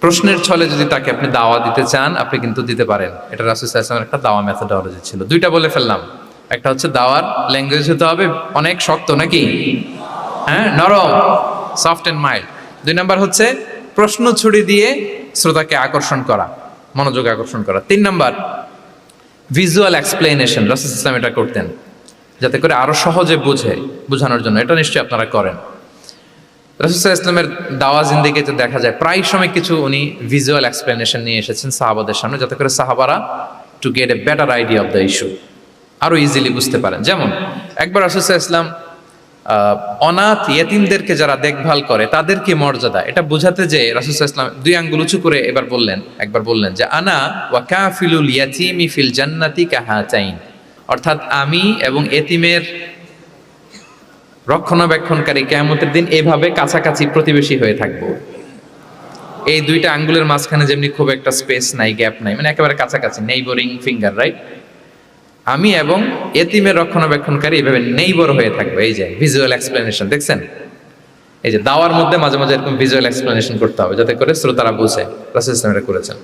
Speaker 1: প্রশ্নের ছলে যদি তাকে আপনি দাওয়া দিতে চান, আপনি কিন্তু দিতে পারেন। এটা রাসূল সাল্লাল্লাহু আলাইহি ওয়াসাল্লামের একটা দাওয়া মেথোডোলজি ছিল। দুইটা বলে ফেললাম, একটা হচ্ছে দাওয়ার ল্যাঙ্গুয়েজ হতে হবে অনেক শক্ত, নাকি হ্যাঁ নরম, সফট এন্ড মাইল্ড। দুই নাম্বার হচ্ছে প্রশ্ন ছুড়ে দিয়ে শ্রোতাকে আকর্ষণ করা, মনোযোগ আকর্ষণ করা। তিন নাম্বার ভিজুয়াল এক্সপ্লেনেশন, রাসূল সাল্লাল্লাহু আলাইহি ওয়াসাল্লাম এটা করতেন যাতে করে আরো সহজে বোঝানোর জন্য। এটা নিশ্চয়ই আপনারা করেন। রাসূল সাল্লাল্লাহু আলাইহি ওয়াসাল্লামের দাওয়া জিন্দেগিতে দেখা যায় প্রায় সময় কিছু উনি ভিজুয়াল এক্সপ্লেনেশন নিয়ে এসেছেন সাহাবাদের সামনে, যাতে করে সাহাবারা to get a better idea of the issue, আরো ইজিলি বুঝতে পারেন। যেমন একবার রাসূল সাল্লাল্লাহু আলাইহি ওয়াসাল্লাম অনাথ ইয়েতিমদেরকে যারা দেখভাল করে তাদের কি মর্যাদা, এটা বোঝাতে যে রাসূল সাল্লাল্লাহু আলাইহি ওয়াসাল্লাম দুই আঙ্গুল উঁচু করে একবার বললেন যে আনা ওয়া কাফিলুল ইয়াতীমি ফিল জান্নাতি কাহাতাইন, অর্থাৎ আমি এবং এতিমের রক্ষণাবেক্ষণকারী কিয়ামতের দিন এভাবে কাছাকাছি প্রতিবেশী হয়ে থাকবো। এই দুইটা আঙ্গুলের মাঝখানে যেমনি খুব একটা স্পেস নাই, গ্যাপ নাই, মানে একেবারে কাছাকাছি, নেইবরিং ফিঙ্গার, রাইট? আমি এবং এতিমের রক্ষণাবেক্ষণকারী এভাবে নেইবর হয়ে থাকবো। এই যে ভিজুয়াল এক্সপ্লেনেশন দেখছেন, এই যে দাওয়ার মধ্যে মাঝে মাঝে এরকম ভিজুয়াল এক্সপ্লেনেশন করতে হবে যাতে করে শ্রোতারা বুঝে। রাসূল সাল্লাল্লাহু আলাইহি ওয়াসাল্লাম এটা করেছেন।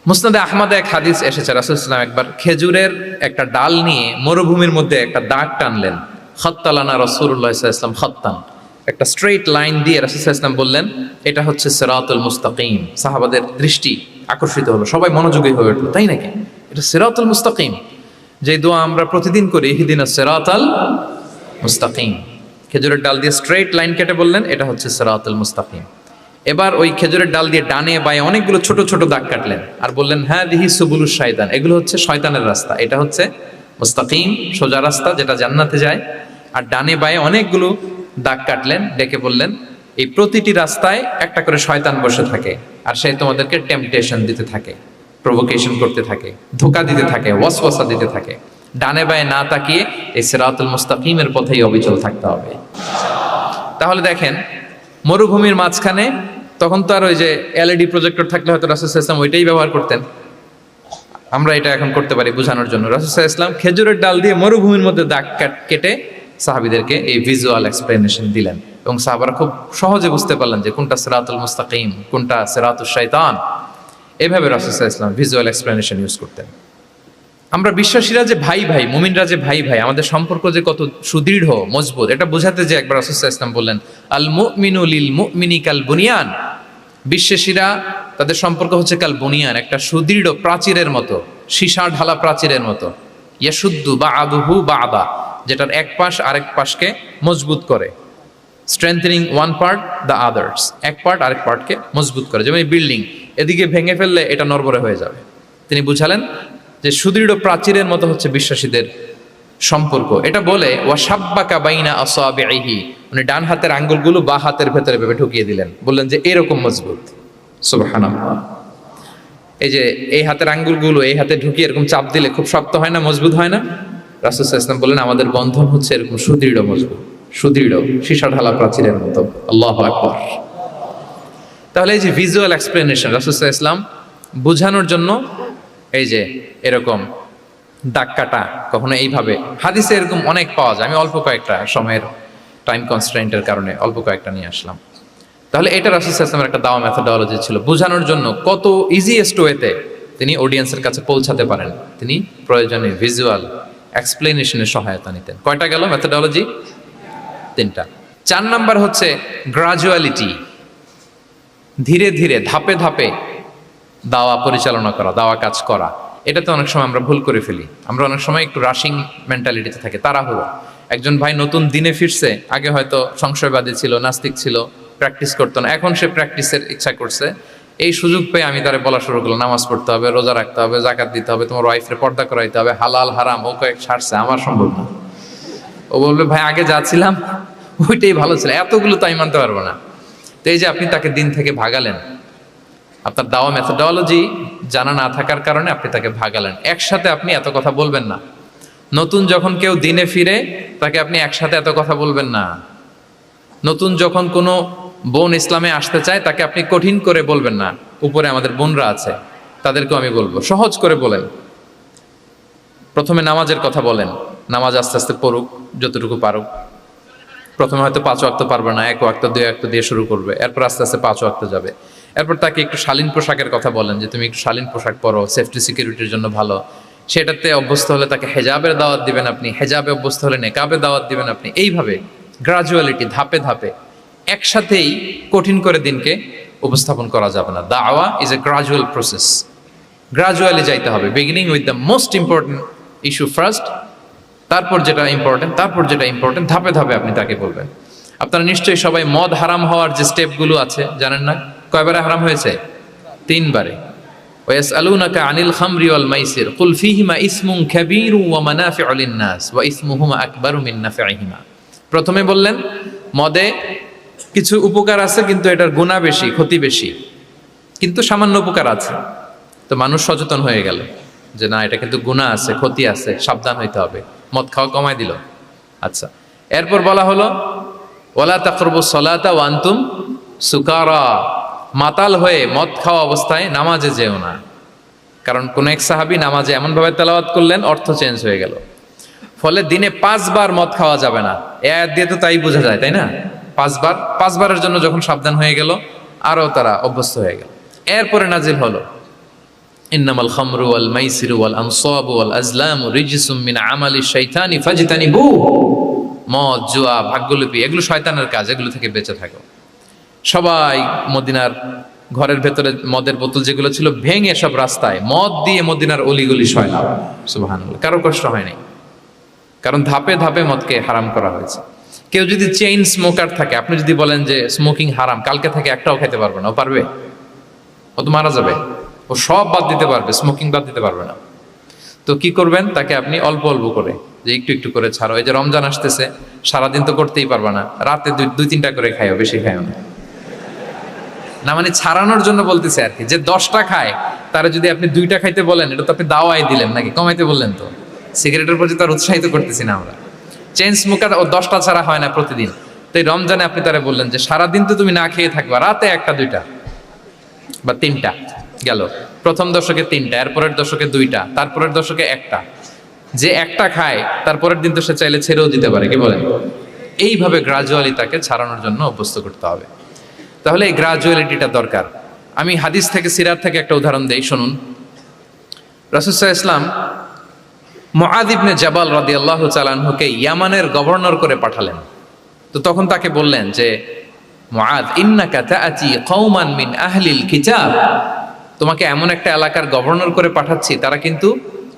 Speaker 1: মুসনাদে আহমদে এক হাদিস এসেছে, রাসূল সাল্লাল্লাহু আলাইহি ওয়াসাল্লাম একবার খেজুরের একটা ডাল নিয়ে মরুভূমির মধ্যে একটা দাগ টানলেন। খাত্তালানা রাসূলুল্লাহ সাল্লাল্লাহু আলাইহি ওয়াসাল্লাম খাত্তান, একটা স্ট্রেইট লাইন দিয়ে রাসূল সাল্লাল্লাহু আলাইহি ওয়াসাল্লাম বললেন এটা হচ্ছে সিরাতুল মুস্তাকিম। সাহাবাদের দৃষ্টি আকর্ষিত হলো, সবাই মনোযোগী হয়ে উঠলো, তাই নাকি? এটা সিরাতুল মুস্তাকিম, যে দোয়া আমরা প্রতিদিন করি, ইহদিনাস সিরাতাল মুস্তাকিম। খেজুরের ডাল দিয়ে স্ট্রেইট লাইন কেটে বললেন এটা হচ্ছে সিরাতুল মুস্তাকিম। এবার ওই খেজুরের ডাল দিয়ে ডানে বায়ে অনেকগুলো ছোট ছোট দাগ কাটলেন আর বললেন হাদিহি সুবুলুশ শায়তান, এগুলো হচ্ছে শয়তানের রাস্তা, এটা হচ্ছে মুস্তাকিম সোজা রাস্তা যেটা জান্নাতে যায়। আর ডানে বায়ে অনেকগুলো দাগ কাটলেন, ডেকে বললেন এই প্রতিটি রাস্তায় একটা করে শয়তান বসে থাকে আর সে তোমাদেরকে টেম্পটেশন দিতে থাকে, প্রভোকেশন করতে থাকে, ধোঁকা দিতে থাকে, ওয়াসওয়াসা দিতে থাকে। ডানে বায়ে না তাকিয়ে এই সিরাতুল মুস্তাকিমের পথেই অবিচল থাকতে হবে। তাহলে দেখেন মরুভূমির মাঝখানে, তখন তো আর ওই যে এলইডি প্রজেক্টর থাকলে হয়তো রাসূল সাল্লাল্লাহু আলাইহি ওয়াসাল্লাম ওইটাই ব্যবহার করতেন, আমরা এটা এখন করতে পারি বোঝানোর জন্য। রাসূল সাল্লাল্লাহু আলাইহি ওয়াসাল্লাম খেজুরের ডাল দিয়ে মরুভূমির মধ্যে দাগ কেটে সাহাবীদেরকে এই ভিজুয়াল এক্সপ্লেনেশন দিলেন এবং সাহাবারা খুব সহজে বুঝতে পারলেন যে কোনটা সিরাতুল মুস্তাকিম, কোনটা সিরাতুশ শাইতান। এভাবে রাসূল সাল্লাল্লাহু আলাইহি ওয়াসাল্লাম ভিজুয়াল এক্সপ্লেনেশন ইউজ করতেন। আমরা বিশ্বাসীরা যে ভাই ভাই, মুমিনরা যে ভাই ভাই, আমাদের সম্পর্ক যে কত সুদৃঢ় মজবুত, এটা বোঝাতে যে একবার রাসূল সাল্লাল্লাহু আলাইহি ওয়াসাল্লাম বললেন আল মুমিনু লিল মুমিনি কাল বুনিয়ান, বিশ্বাসীরা তাদের সম্পর্ক হচ্ছে কাল বুনিয়ান, একটা সুদৃঢ় প্রাচীরের মতো, সীসা ঢালা প্রাচীরের মতো। ইয়াশুদ্দু বা'দুহু বা'দা, যেটার এক পাশ আরেক পাশকে মজবুত করে। Strengthening one part the others, এক পার্ট আরেক পার্টকে মজবুত করে। যেমন বিল্ডিং এদিকে ভেঙে ফেললে এটা নড়বড়ে হয়ে যাবে। তিনি বুঝালেন যে সুদৃঢ় প্রাচীরের মতো হচ্ছে বিশ্বাসীদের সম্পর্ক। এটা বলে ওয়াসাব্বাকা বাইনা আসাবিহি, মানে ডান হাতের আঙ্গুলগুলো বা হাতের ভেতরে ভেবে ঢুকিয়ে দিলেন, বললেন যে এরকম মজবুত। সুবহানাল্লাহ। এই যে এই হাতের আঙ্গুলগুলো এই হাতে ঢুকিয়ে এরকম চাপ দিলে খুব শক্ত হয় না, মজবুত হয় না? রাসূল সাল্লাল্লাহু আলাইহি ওয়াসাল্লাম বললেন আমাদের বন্ধন হচ্ছে এরকম সুদৃঢ় মজবুত, সুদৃঢ় সীসা ঢালা প্রাচীরের মতো। আল্লাহু আকবার। তাহলে এই যে ভিজুয়াল এক্সপ্লেনেশন, রাসূল সাল্লাল্লাহু আলাইহি ওয়াসাল্লাম বোঝানোর জন্য এই যে এরকম দাগ কাটা, কখনো এইভাবে, হাদিসে এরকম অনেক পাওয়া যায়। আমি অল্প কয়েকটা, সময়ের টাইম কনস্ট্রেন্টের কারণে অল্প কয়েকটা নিয়ে আসলাম। তাহলে এটা রাসূল সাল্লাল্লাহু আলাইহি ওয়াসাল্লামের একটা দাওয়া মেথোডোলজি ছিল, বোঝানোর জন্য কত ইজিয়েস্ট ওয়েতে তিনি অডিয়েন্সের কাছে পৌঁছাতে পারেন, তিনি প্রয়োজনে ভিজুয়াল এক্সপ্লেনেশনের সহায়তা নিতেন। কয়টা গেল মেথোডোলজি? 3টা। 4 নাম্বার হচ্ছে গ্রাজুয়ালিটি, ধীরে ধীরে ধাপে ধাপে দাওয়া পরিচালনা করা, দাওয়া কাজ করা। এটাতে অনেক সময় আমরা ভুল করে ফেলি। আমরা অনেক সময় একটু রাশিং মেন্টালিটিতে থাকি, তাড়াহুড়ো। একজন ভাই নতুন দিনে ফিরছে, আগে হয়তো সংশয়বাদী ছিল, নাস্তিক ছিল, প্র্যাকটিস করতো না, এখন সে প্র্যাকটিসের ইচ্ছা করছে। এই সুযোগ পেয়ে আমি তারে বলা শুরু করলাম নামাজ পড়তে হবে, রোজা রাখতে হবে, যাকাত দিতে হবে, তোমার ওয়াইফের পর্দা করাইতে হবে, হালাল হারাম ও কয়েক ছাড়ছে, আমার সম্ভব না। ও বলবে ভাই আগে যা ছিলাম ওইটাই ভালো ছিল, এতগুলো তো আমি মানতে পারবো না। তো এই যে আপনি তাকে দিন থেকে ভাগালেন, আপনার দাওয়া মেথোডোলজি জানা না থাকার কারণে আপনি তাকে ভাগালেন। একসাথে আপনি এত কথা বলবেন না। নতুন যখন কেউ দিনে ফিরে তাকে আপনি একসাথে এত কথা বলবেন না। নতুন যখন কোনো বোন ইসলামে আসতে চায় তাকে আপনি কঠিন করে বলবেন না। উপরে আমাদের বোনরা আছে, তাদেরকেও আমি বলবো সহজ করে বলেন। প্রথমে নামাজের কথা বলেন, নামাজ আস্তে আস্তে পড়ুক যতটুকু পারুক। প্রথমে হয়তো 5 ওয়াক্ত পারবে না, 1 ওয়াক্ত 2 ওয়াক্ত দিয়ে শুরু করবে, এরপর আস্তে আস্তে 5 ওয়াক্ত যাবে। এরপর তাকে একটু শালীন পোশাকের কথা বলেন যে তুমি একটু শালীন পোশাক পরো, সেফটি সিকিউরিটির জন্য ভালো। সেটাতে অভ্যস্ত হলে তাকে হেজাবের দাওয়াত দিবেন আপনি, হেজাবে অভ্যস্ত হলে নেকাবে দাওয়াত দিবেন আপনি। এইভাবে গ্রাজুয়ালিটি, ধাপে ধাপে, একসাথেই কঠিন করে দিনকে উপস্থাপন করা যাবে না। দাওয়া is a gradual process, gradually যাইতে হবে। Beginning with the most important issue first, তারপর যেটা ইম্পর্টেন্ট, তারপর যেটা ইম্পর্টেন্ট, ধাপে ধাপে আপনি তাকে বলবেন। আপনারা নিশ্চয়ই সবাই মদ হারাম হওয়ার যে স্টেপগুলো আছে জানেন না? কয়বারে হারাম হয়েছে? 3 বারে। ওয়াসআলুনাকা আনিল খামরি ওয়াল মাইসির কুল ফীহিমা ইসমুন কাবীরুন ওয়া মানাফিউ লিন-নাস ওয়া ইসমুহুমা আকবারু মিন নাফিহিমা। প্রথমে বললেন মদে কিছু উপকার আছে কিন্তু এটার গুনাহ বেশি, ক্ষতি বেশি, কিন্তু সামান্য উপকার আছে। তো মানুষ সচেতন হয়ে গেল যে না, এটা কিন্তু গুনাহ আছে, ক্ষতি আছে, সাবধান হইতে হবে। মদ খাওয়া কমায় দিল। আচ্ছা, এরপর বলা হলো ওয়ালা তাকরাবুস সালাতা ওয়া আনতুম সুকারা, মাতাল হয়ে মদ খাওয়া অবস্থায় নামাজে যেও না। কারণ কোন এক সাহাবী নামাজে এমনভাবে তেলাওয়াত করলেন অর্থ চেঞ্জ হয়ে গেল। ফলে দিনে 5 বার মদ খাওয়া যাবে না। এই আয়াত দিয়ে তো তাই বোঝা যায়, তাই না? 5 বারের জন্য যখন সাবধান হয়ে গেল, আরও তারা অভ্যস্ত হয়ে গেল। এরপরে নাজিল হলো ইন্নামাল খামরু ওয়াল মাইসিরু ওয়াল আনসাবু ওয়াল আজলামু রিজসুম মিন আমালিশ শাইতানি ফাজতানিবু। মদ, জুয়া, ভাগ্যলিপি এগুলো শয়তানের কাজ, এগুলো থেকে বেঁচে থাকো। সবাই মদিনার ঘরের ভেতরে মদের বোতল যেগুলো ছিল ভেঙে সব রাস্তায় মদ দিয়ে মদিনার অলিগলি সয়লাম। সুবহানাল্লাহ, কারো কষ্ট হয়নি, কারণ ধাপে ধাপে মদকে হারাম করা হয়েছে। কেউ যদি চেইন স্মোকার থাকে, আপনি যদি বলেন যে স্মোকিং হারাম, কালকে থেকে একটাও খেতে পারবে না, ও পারবে? ও তো মারা যাবে। ও সব বাদ দিতে পারবে, স্মোকিং বাদ দিতে পারবে না। তো কি করবেন? তাকে আপনি অল্প অল্প করে, যে একটু একটু করে ছাড়ো। এই যে রমজান আসতেছে, সারাদিন তো করতেই পারবে না, রাতে 2-3টা করে খাইও, বেশি খাইও না। না মানে ছাড়ানোর জন্য বলতেছে আর কি। যে 10টা খায় তারা যদি আপনি 2টা খাইতে বলেন, এটা তো আপনি দাওয়াই দিলেন নাকি, কমাইতে বললেন তো। সিগারেটের প্রতি তার উৎসাহিত করতেছি না আমরা। চেইন স্মোকার ও 10টা ছাড়া হয় না প্রতিদিন। তো এই রমজানে আপনি তারা বললেন যে সারাদিন তো তুমি না খেয়ে থাকবা, রাতে 1টা 2টা বা 3টা গেল। প্রথম দশকে 3টা, এরপরের দশকে 2টা, তারপরের দশকে 1টা। যে 1টা খায় তারপরের দিন তো সে চাইলে ছেড়েও দিতে পারে, কি বলেন? এইভাবে গ্রাজুয়ালি তাকে ছাড়ানোর জন্য অভ্যস্ত করতে হবে। তাহলে এই গ্রাজুয়ালিটিটা দরকার। আমি হাদিস থেকে, সিরাত থেকে একটা উদাহরণ দেই, শুনুন। রাসূল সাল্লাল্লাহু আলাইহি ওয়াসাল্লাম মুআয ইবনে জাবাল রাদিয়াল্লাহু তাআলা আনহুকে ইয়ামানের গভর্নর করে পাঠালেন। তো তখন তাকে বললেন যে মুআয, ইন্নাকা তাআতি কওমান মিন আহলিল কিতাব, তোমাকে এমন একটা এলাকার গভর্নর করে পাঠাচ্ছি, তারা কিন্তু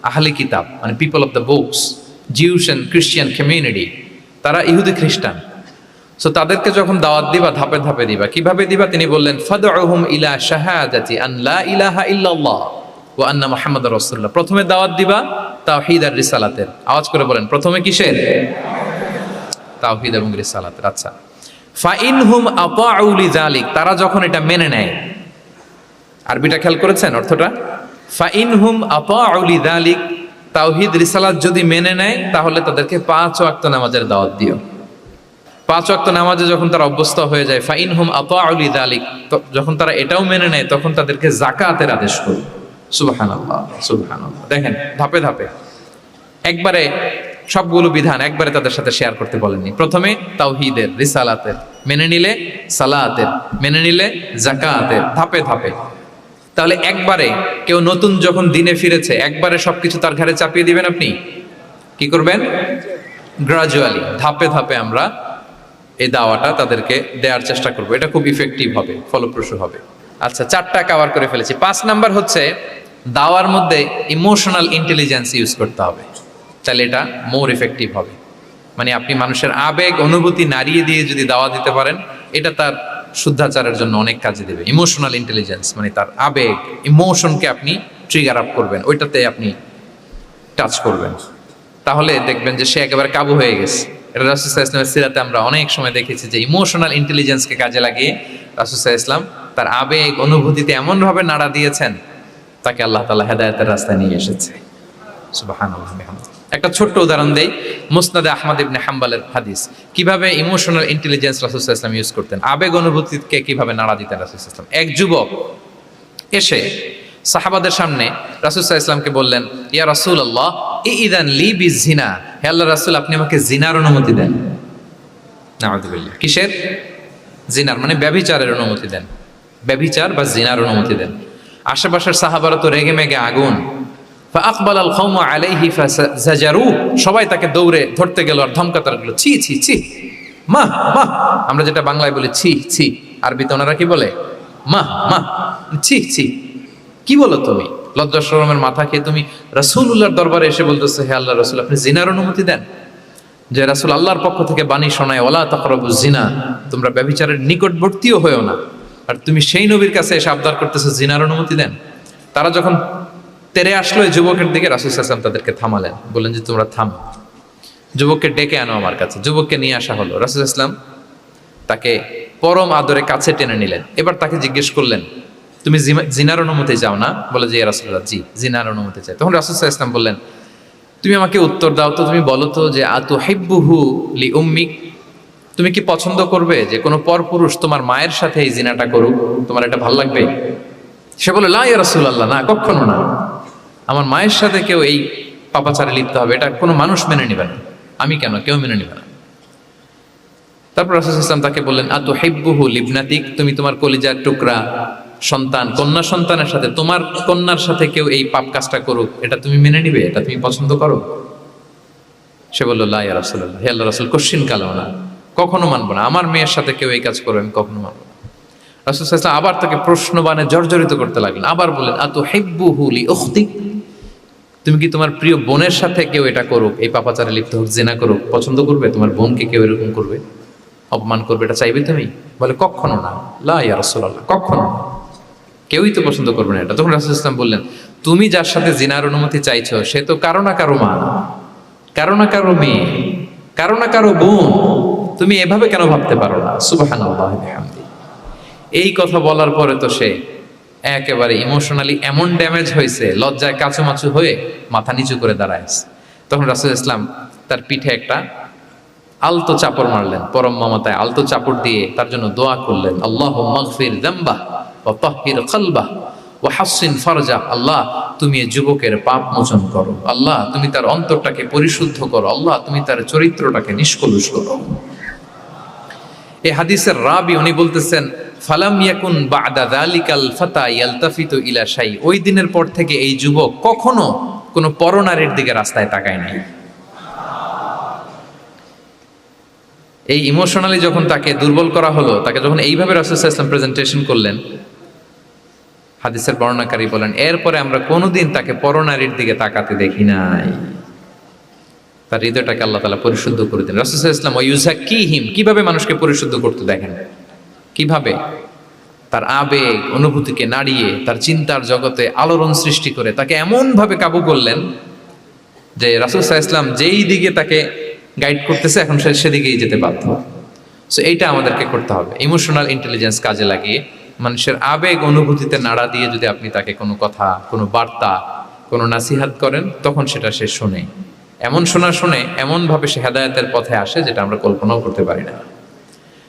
Speaker 1: আহলি কিতাব, মানে people of the books, Jews and Christian community, তারা ইহুদি খ্রিস্টান। সো তাদেরকে যখন দাওয়াত দিবা, ধাপে ধাপে দিবা। কিভাবে দিবা? তিনি বললেন ফাদউহুম ইলা শাহাদাতি আন লা ইলাহা ইল্লাল্লাহ ওয়া আন্না মুহাম্মাদুর রাসূলুল্লাহ। প্রথমে দাওয়াত দিবা তাওহীদ আর রিসালাতের। আওয়াজ করে বলেন, প্রথমে কিসের? তাওহীদ এবং রিসালাতের। আচ্ছা, ফাইনহুম আতাউ লিযালিক, তারা যখন এটা মেনে নেয়। আরবিটা খেয়াল করেছেন অর্থটা? ফাইনহুম আতাউ লিযালিক, তাওহীদ রিসালাত যদি মেনে নেয় তাহলে তাদেরকে 5 ওয়াক্ত নামাজের দাওয়াত দিও। 5 ওয়াক্ত নামাজে যখন তারা অভ্যস্ত হয়ে যায়, ফাইনহুম আতাউ লিযালিক, যখন তারা এটাও মেনে নেয় তখন তাদেরকে যাকাতের আদেশ করো। সুবহানাল্লাহ, সুবহানাল্লাহ। দেখেন ধাপে ধাপে, একবারে সবগুলো বিধান একবারে তাদের সাথে শেয়ার করতে বলেননি। প্রথমে তাওহীদের, রিসালাতের, মেনে নিলে সালাতের, মেনে নিলে যাকাতের, ধাপে ধাপে। তাহলে একবারে কেউ নতুন যখন দিনে ফিরেছে, একবারে সবকিছু তার ঘাড়ে চাপিয়ে দিবেন আপনি? কি করবেন? গ্রাজুয়ালি, ধাপে ধাপে আমরা এই দাওয়াটা তাদেরকে দেওয়ার চেষ্টা করব। এটা খুব ইফেক্টিভ হবে, ফলপ্রসূ হবে। আচ্ছা, 4টা কভার করে ফেলেছি। 5 নাম্বার হচ্ছে দাওয়ার মধ্যে ইমোশনাল ইন্টেলিজেন্স ইউজ করতে হবে, তাহলে এটা মোর ইফেক্টিভ হবে। মানে আপনি মানুষের আবেগ অনুভূতি নাড়িয়ে দিয়ে যদি দাওয়া দিতে পারেন, এটা তার শুদ্ধাচারের জন্য অনেক কাজে দেবে। ইমোশনাল ইন্টেলিজেন্স মানে তার আবেগ, ইমোশনকে আপনি ট্রিগার আপ করবেন, ওইটাতে আপনি টাচ করবেন, তাহলে দেখবেন যে সে একেবারে কাবু হয়ে গেছে। এটা রাসূল সাল্লাল্লাহু আলাইহি ওয়াসাল্লামের সিরাতে আমরা অনেক সময় দেখেছি যে ইমোশনাল ইন্টেলিজেন্সকে কাজে লাগিয়ে রাসূল সাল্লাল্লাহু আলাইহি ওয়াসাল্লাম তার আবেগ অনুভূতিতে এমনভাবে নাড়া দিয়েছেন তাকে আল্লাহ তাআলা হেদায়েতের রাস্তায় নিয়ে এসেছে। সুবহানাল্লাহ। একটা ছোট্ট উদাহরণ দেই, মুসনাদে আহমদ ইবনে হাম্বলের হাদিস, কিভাবে ইমোশনাল ইন্টেলিজেন্স রাসূল সাল্লাল্লাহু আলাইহি ওয়াসাল্লাম ইউজ করতেন, আবেগ অনুভূতিকে কিভাবে নাড়া দিতেন রাসূল সাল্লাল্লাহু আলাইহি ওয়াসাল্লাম। এক যুবক এসে সাহাবাদের সামনে রাসূল সাল্লাল্লাহু আলাইহি ওয়াসাল্লামকে বললেন, ইয়া রাসূলুল্লাহ ইযান লি বিজিনা, হে আল্লাহর রাসূল আপনি আমাকে জিনার অনুমতি দেন। নাউযুবিল্লাহ। কিসের? জিনার, মানে ব্যভিচারের অনুমতি দেন, ব্যভিচার বা জিনার অনুমতি দেন। আশেপাশের সাহাবারা তো রেগে মেগে আগুন। ফাআকবাল আল কওম আলাইহি ফাজাজারু, সবাই তাকে দৌড়ে ধরতে গেল আর ধমকাতে লাগলো, ছি ছি ছি, মা মা, আমরা যেটা বাংলায় বলি ছি ছি, আরবিতে ওনারা কি বলে? মা মা, ছি ছি, কি বলো তুমি? লজ্জা শরমের মাথা খেয়ে তুমি রাসূলুল্লাহর দরবারে এসে বলতেছো, হে আল্লাহর রাসূল আপনি জিনার অনুমতি দেন। যে রাসূল আল্লাহর পক্ষ থেকে বাণী শোনায়, ওয়ালা তাকরাবুজ জিনা, তোমরা ব্যভিচারের নিকটবর্তীও হয়েও না, আর তুমি সেই নবীর কাছে এসে আবদার করতেছো জিনার অনুমতি দেন। তারা যখন তেরে আসলো এই যুবকের দিকে, রাসূল সাল্লাল্লাহু আলাইহি ওয়াসাল্লাম তাদেরকে থামালেন, বললেন যে তোমরা থামো, যুবককে ডেকে আনো আমার কাছে। যুবককে নিয়ে আসা হলো, রাসূল সাল্লাল্লাহু আলাইহি ওয়াসাল্লাম তাকে পরম আদরে কাছে টেনে নিলেন। এবার তাকে জিজ্ঞেস করলেন, তুমি জিনার অনুমতি চাও না? বলে যে ইয়া রাসূলুল্লাহ, জি জিনার অনুমতি চাই। তখন রাসূল সাল্লাল্লাহু আলাইহি ওয়াসাল্লাম বললেন, তুমি আমাকে উত্তর দাও তো, তুমি বলো তো যে আতুহিব্বুহু লি উম্মিক, তুমি কি পছন্দ করবে যে কোনো পরপুরুষ তোমার মায়ের সাথে এই জিনাটা করুক? তোমার এটা ভালো লাগবে? সে বলে লা ইয়া রাসূলুল্লাহ, না কখনো না, আমার মায়ের সাথে কেউ এই পাপাচারে লিপ্ত হবে এটা কোনো মানুষ মেনে নেবে না, আমি কেন, কেউ মেনে নেবে না। তারপর রাসূল সাল্লাল্লাহু আলাইহি ওয়াসাল্লাম তাকে বললেন, আতুহিব্বুহু লিবনাতিক, তুমি তোমার কলিজার টুকরা সন্তান, কন্যা সন্তানের সাথে, তোমার কন্যার সাথে কেউ এই পাপ কাজটা করুক, এটা তুমি মেনে নিবে, এটা তুমি পছন্দ করো? সে বলল লা ইয়া রাসূলুল্লাহ, হে আল্লাহর রাসূল কোশ্চিন কালেও না, কখনো মানবো না, আমার মেয়ের সাথে কেউ এই কাজ করবে আমি কখনো মানবো না। রাসূল সাল্লাল্লাহু আলাইহি ওয়াসাল্লাম আবার তাকে প্রশ্নবাণে জর্জরিত করতে লাগলেন, আবার বললেন, আতুহিব্বুহু লি উখতিক, তুমি কি তোমার প্রিয় বোনের সাথে কেউ এটা করুক, এই পাপাচারে লিপ্ত হোক, জিনা করুক, পছন্দ করবে? তোমার বোনকে কেউ এরকম করবে, অপমান করবে, এটা চাইবে তুমি? বলে কখনো না, লা ইয়া রাসূলুল্লাহ, কখনো না, কেউই তো পছন্দ করবে না এটা। তখন রাসূল সাল্লাল্লাহু আলাইহি ওয়াসাল্লাম বললেন, তুমি যার সাথে জিনার অনুমতি চাইছো সে তো কারো না কারো মা, কারো না কারো মেয়ে, কারো না কারো বোন, তুমি এভাবে কেন ভাবতে পারো না? সুবহানাল্লাহি ওয়া বিহামদিহি। এই কথা বলার পরে তো সে একেবারে ইমোশনালি এমন ড্যামেজ হয়েছে, লজ্জায় কাচুমাচু হয়ে মাথা নিচু করে দাঁড়ায় আছে। তখন রাসূল ইসলাম তার পিঠে একটা আলতো চাপড় মারলেন, পরম মমতায় আলতো চাপড় দিয়ে তার জন্য দোয়া করলেন, আল্লাহুম্মা গফির যামবাহ ওয়া তাহহির কলবাহ ওয়া হাসসিন ফারজাহ, আল্লাহ তুমি এই যুবকের পাপ মোচন করো, আল্লাহ তুমি তার অন্তরটাকে পরিশুদ্ধ করো, আল্লাহ তুমি তার চরিত্রটাকে নিষ্কলুষ করো। এই হাদিসের রাবি উনি বলতেছেন, ফালাম ইয়াকুন বা'দা যালিকাল ফাতা ইয়ালতাফিতু ইলা শাই, ওই দিনের পর থেকে এই যুবক কখনো কোনো পরনারীর দিকে রাস্তায় তাকায় নাই। এই ইমোশনালি যখন তাকে দুর্বল করা হলো, তাকে যখন এইভাবে রাসূল সাল্লাল্লাহু আলাইহি ওয়াসাল্লাম প্রেজেন্টেশন করলেন, হাদিসের বর্ণনাকারী বলেন এরপরে আমরা কোনোদিন তাকে পরনারীর দিকে তাকাতে দেখি নাই। তার হৃদয়টাকে আল্লাহ তাআলা পরিশুদ্ধ করে দেন। রাসূল সাল্লাল্লাহু আলাইহি ওয়াসাল্লাম ওয়ায়ুযাক্কিহিম, কিভাবে মানুষকে পরিশুদ্ধ করতে দেখেন, কিভাবে তার আবেগ অনুভূতিকে নাড়িয়ে তার চিন্তার জগতে আলোড়ন সৃষ্টি করে তাকে এমন ভাবে কাবু করলেন যে রাসূল সাল্লাল্লাহু আলাইহি ওয়াসাল্লাম যেই দিকে তাকে গাইড করতেছে এখন সে সেদিকেই যেতে বাধ্য। সো এইটা আমাদেরকে করতে হবে, ইমোশনাল ইন্টেলিজেন্স কাজে লাগিয়ে মানুষের আবেগ অনুভূতিতে নাড়া দিয়ে যদি আপনি তাকে কোনো কথা, কোনো বার্তা, কোনো নাসিহাত করেন, তখন সেটা সে শুনে, এমন শুনে এমনভাবে সে হেদায়েতের পথে আসে যেটা আমরা কল্পনাও করতে পারি না।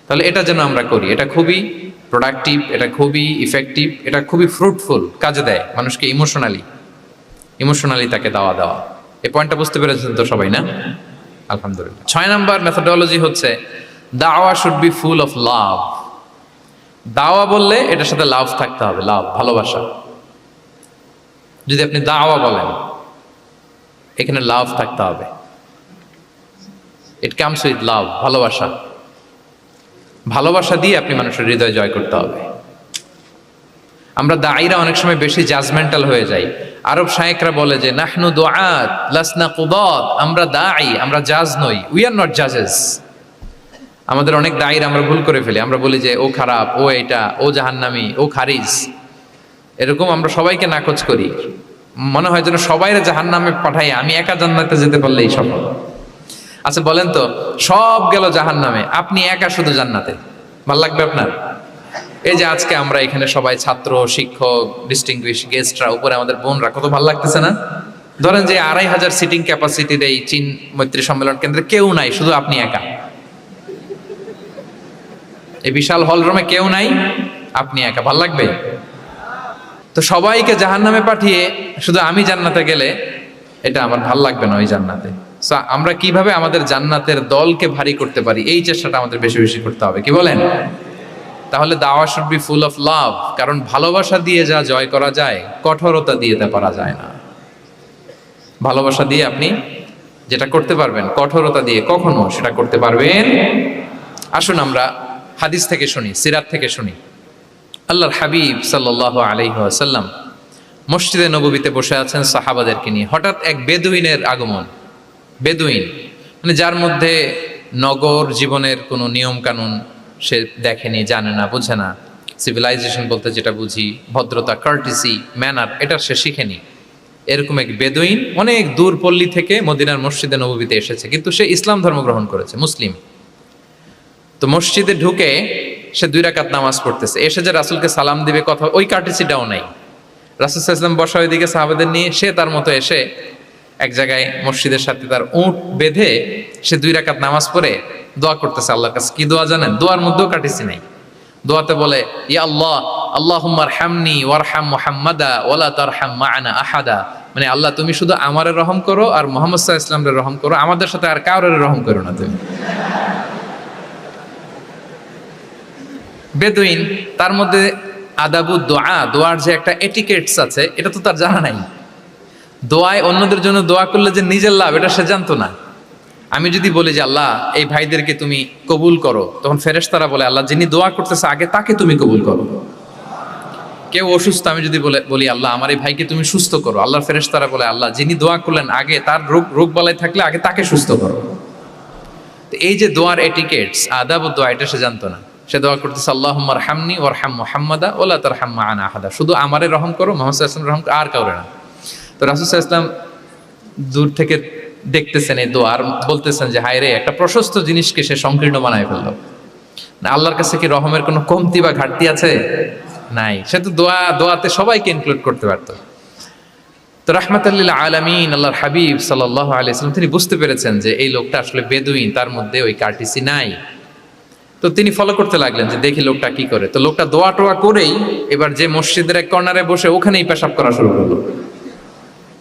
Speaker 1: তাহলে এটা যেন আমরা করি, এটা খুবই প্রোডাক্টিভ, এটা খুবই ইফেক্টিভ, এটা খুবই ফ্রুটফুল, কাজে দেয় মানুষকে ইমোশনালি তাকে দেওয়া। এই পয়েন্টটা বুঝতে পেরেছেন তো সবাই, না? আলহামদুলিল্লাহ। 6 নাম্বার মেথোডোলজি হচ্ছে দাওয়া should be full of love. দাওয়া বললে এটার সাথে লাভ থাকতে হবে, লাভ, ভালোবাসা। যদি আপনি দাওয়া বলেন এখানে লাভ থাকতে হবে, ইট কামস উইথ লাভ, ভালোবাসা। ভালোবাসা দিয়ে আপনি মানুষের হৃদয় জয় করতে হবে। আমরা দায়ীরা অনেক সময় বেশি জাজমেন্টাল হয়ে যাই। আরব শায়েকরা বলে যে নাহনু দুআত লাসনা কুদাত, আমরা দায়ী, আমরা জাজ নই, উই আর নট জাজেস। আমাদের অনেক দায়ীরা আমরা ভুল করে ফেলি, আমরা বলি যে ও খারাপ, ও এটা, ও জাহান্নামী, ও খারিজ, এরকম আমরা সবাইকে নাকচ করি। মনে হয় যেন সবাইরে জাহান্নামে পাঠাই, আমি একা জান্নাতে যেতে পারলেই সফল। আচ্ছা বলেন তো, সব গেল জাহান্নামে, আপনি একা শুধু জান্নাতে, ভাল লাগবে আপনার? এই যে আজকে আমরা এখানে সবাই ছাত্র, শিক্ষক, ডিস্টিংগুইশ গেস্টরা, উপরে আমাদের বোনরা, কত ভালো লাগতেছে না? ধরেন যে 2500 সিটিং ক্যাপাসিটির এই চীন মৈত্রী সম্মেলন কেন্দ্রে কেউ নাই, শুধু আপনি একা। এই বিশাল হল রুমে কেউ নাই, আপনি একা, ভাল লাগবে? তো সবাইকে জাহান্নামে পাঠিয়ে শুধু আমি জান্নাতে গেলে এটা আমার ভাল লাগবে না ওই জান্নাতে। সো আমরা কিভাবে আমাদের জান্নাতের দলকে ভারী করতে পারি, এই চেষ্টাটা আমাদের বেশি বেশি করতে হবে, কি বলেন? তাহলে দাওয়া should be full of love, কারণ ভালোবাসা দিয়ে যা জয় করা যায়, কঠোরতা দিয়ে তা পারা যায় না। ভালোবাসা দিয়ে আপনি যেটা করতে পারবেন, কঠোরতা দিয়ে কখনো সেটা করতে পারবেন। আসুন আমরা হাদিস থেকে শুনি, সিরাত থেকে শুনি। আল্লাহর হাবিব সাল্লাল্লাহু আলাইহি ওয়াসাল্লাম মসজিদে নববীতে বসে আছেন সাহাবাদেরকে নিয়ে। হঠাৎ এক বেদুইনের আগমন। বেদুইন মানে যার মধ্যে নগর জীবনের কোনো নিয়ম কানুন সে দেখেনি, জানে না, বোঝে না। সিভিলাইজেশন বলতে যেটা বুঝি, ভদ্রতা, কার্টিসি, ম্যানার, এটা সে শিখেনি। এরকম এক বেদুইন অনেক দূর পল্লী থেকে মদিনার মসজিদে নববীতে এসেছে, কিন্তু সে ইসলাম ধর্ম গ্রহণ করেছে, মুসলিম। তো মসজিদে ঢুকে সে 2 রাকাত নামাজ পড়তেছে। এসে যে রাসূলকে সালাম দিবে, কথা, ওই কার্টিসিটাও নাই। রাসূল সাল্লাল্লাহু আলাইহি ওয়াসাল্লাম বসা ওইদিকে সাহাবাদের নিয়ে, সে তার মতো এসে এক জায়গায় মসজিদের সাথে তার উট বেঁধে সে 2 রাকাত নামাজ পড়ে দোয়া করতেছে আল্লাহর কাছে। কি দোয়া জানেন? দোয়ার মধ্যেও কাটিছি নাই। দোয়াতে বলে, ইয়া আল্লাহ, আল্লাহুম্মা আরহামনি ওয়ারহাম মুহাম্মাদা ওয়ালা তারহাম মা'ানা আহাদা। মানে আল্লাহ, তুমি শুধু আমারে রহম করো আর মুহাম্মদ সাল্লাল্লাহু আলাইহি ওয়াসাল্লামের রহম করো, আমাদের সাথে আর কাউরে রহম করো না তুমি। বেদুইন, তার মধ্যে আদাবু দোয়া, দোয়ার যে একটা এটিকেটস আছে, এটা তো তার জানা নাই। দোয়ায় অন্যদের জন্য দোয়া করলে যে নিজের লাভ, এটা সে জানতো না। আমি যদি বলি যে আল্লাহ এই ভাইদেরকে তুমি কবুল করো, তখন ফেরেশতারা বলে আল্লাহ যিনি দোয়া করতেছে আগে তাকে তুমি কবুল করো। কেউ অসুস্থ, আমি যদি বলি আল্লাহ আমার এই ভাইকে তুমি সুস্থ করো, আল্লাহর ফেরেশতারা বলে আল্লাহ যিনি দোয়া করলেন আগে তার রোগ বালাই থাকলে আগে তাকে সুস্থ করো। তো এই যে দোয়ার এটিকেটস, আদাব দোয়া, এটা সে জানতো না। সে দোয়া করতেছে আল্লাহুম্মা আরহামনি ওয়ারহাম মুহাম্মাদা ওয়ালা তারহাম মা'ানা আহাদা, শুধু আমারে রহম করো, মুহাম্মদ সাল্লাল্লাহু আলাইহি ওয়াসাল্লাম রহম, আর কাউরে না। তো রাসূল সাল্লাল্লাহু আলাইহি ওয়াসাল্লাম দূর থেকে দেখতেছেন এই দোয়া, আর বলতেছেন যে হায় রে, একটা প্রশস্ত জিনিসকে সে সংকীর্ণ বানায় ফেললো। আল্লাহর কাছে কি রহমের কোনো কমতি বা ঘাটতি আছে? নাই। সে তো দোয়াতে সবাইকে ইনক্লুড করতে পারতো। তো রাহমাতাল লিল আলামিন আল্লাহর হাবিব সাল্লাল্লাহু আলাইহি ওয়াসাল্লাম তিনি বুঝতে পেরেছেন যে এই লোকটা আসলে বেদুইন, তার মধ্যে ওই কার্টিসি নাই। তো তিনি ফলো করতে লাগলেন যে দেখি লোকটা কি করে। তো লোকটা দোয়া টোয়া করেই এবার যে মসজিদের এক কর্নারে বসে ওখানেই পেশাব করা শুরু করলো।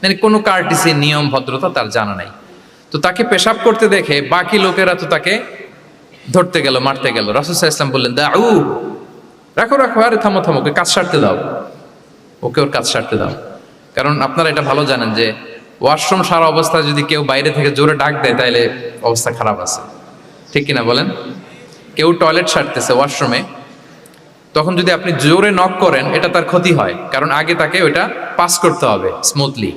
Speaker 1: মানে কোনো কার্টিসি, নিয়ম, ভদ্রতা তার জানা নাই। তো তাকে পেশাব করতে দেখে বাকি লোকেরা তো তাকে ধরতে গেল, মারতে গেল। রাসূল সাল্লাল্লাহু আলাইহি ওয়াসাল্লাম বললেন, দাউ, রাখো রাখো, আরে থামো থামো, ওকে কাজ সারতে দাও, ওকে ওর কাজ সারতে দাও। কারণ আপনারা এটা ভালো জানেন যে ওয়াশরুম সারা অবস্থায় যদি কেউ বাইরে থেকে জোরে ডাক দেয় তাহলে অবস্থা খারাপ আছে, ঠিক কিনা বলেন? কেউ টয়লেট সারতেছে ওয়াশরুমে, তখন যদি আপনি জোরে নক করেন এটা তার ক্ষতি হয়, কারণ আগে তাকে ওইটা পাস করতে হবে স্মুথলি।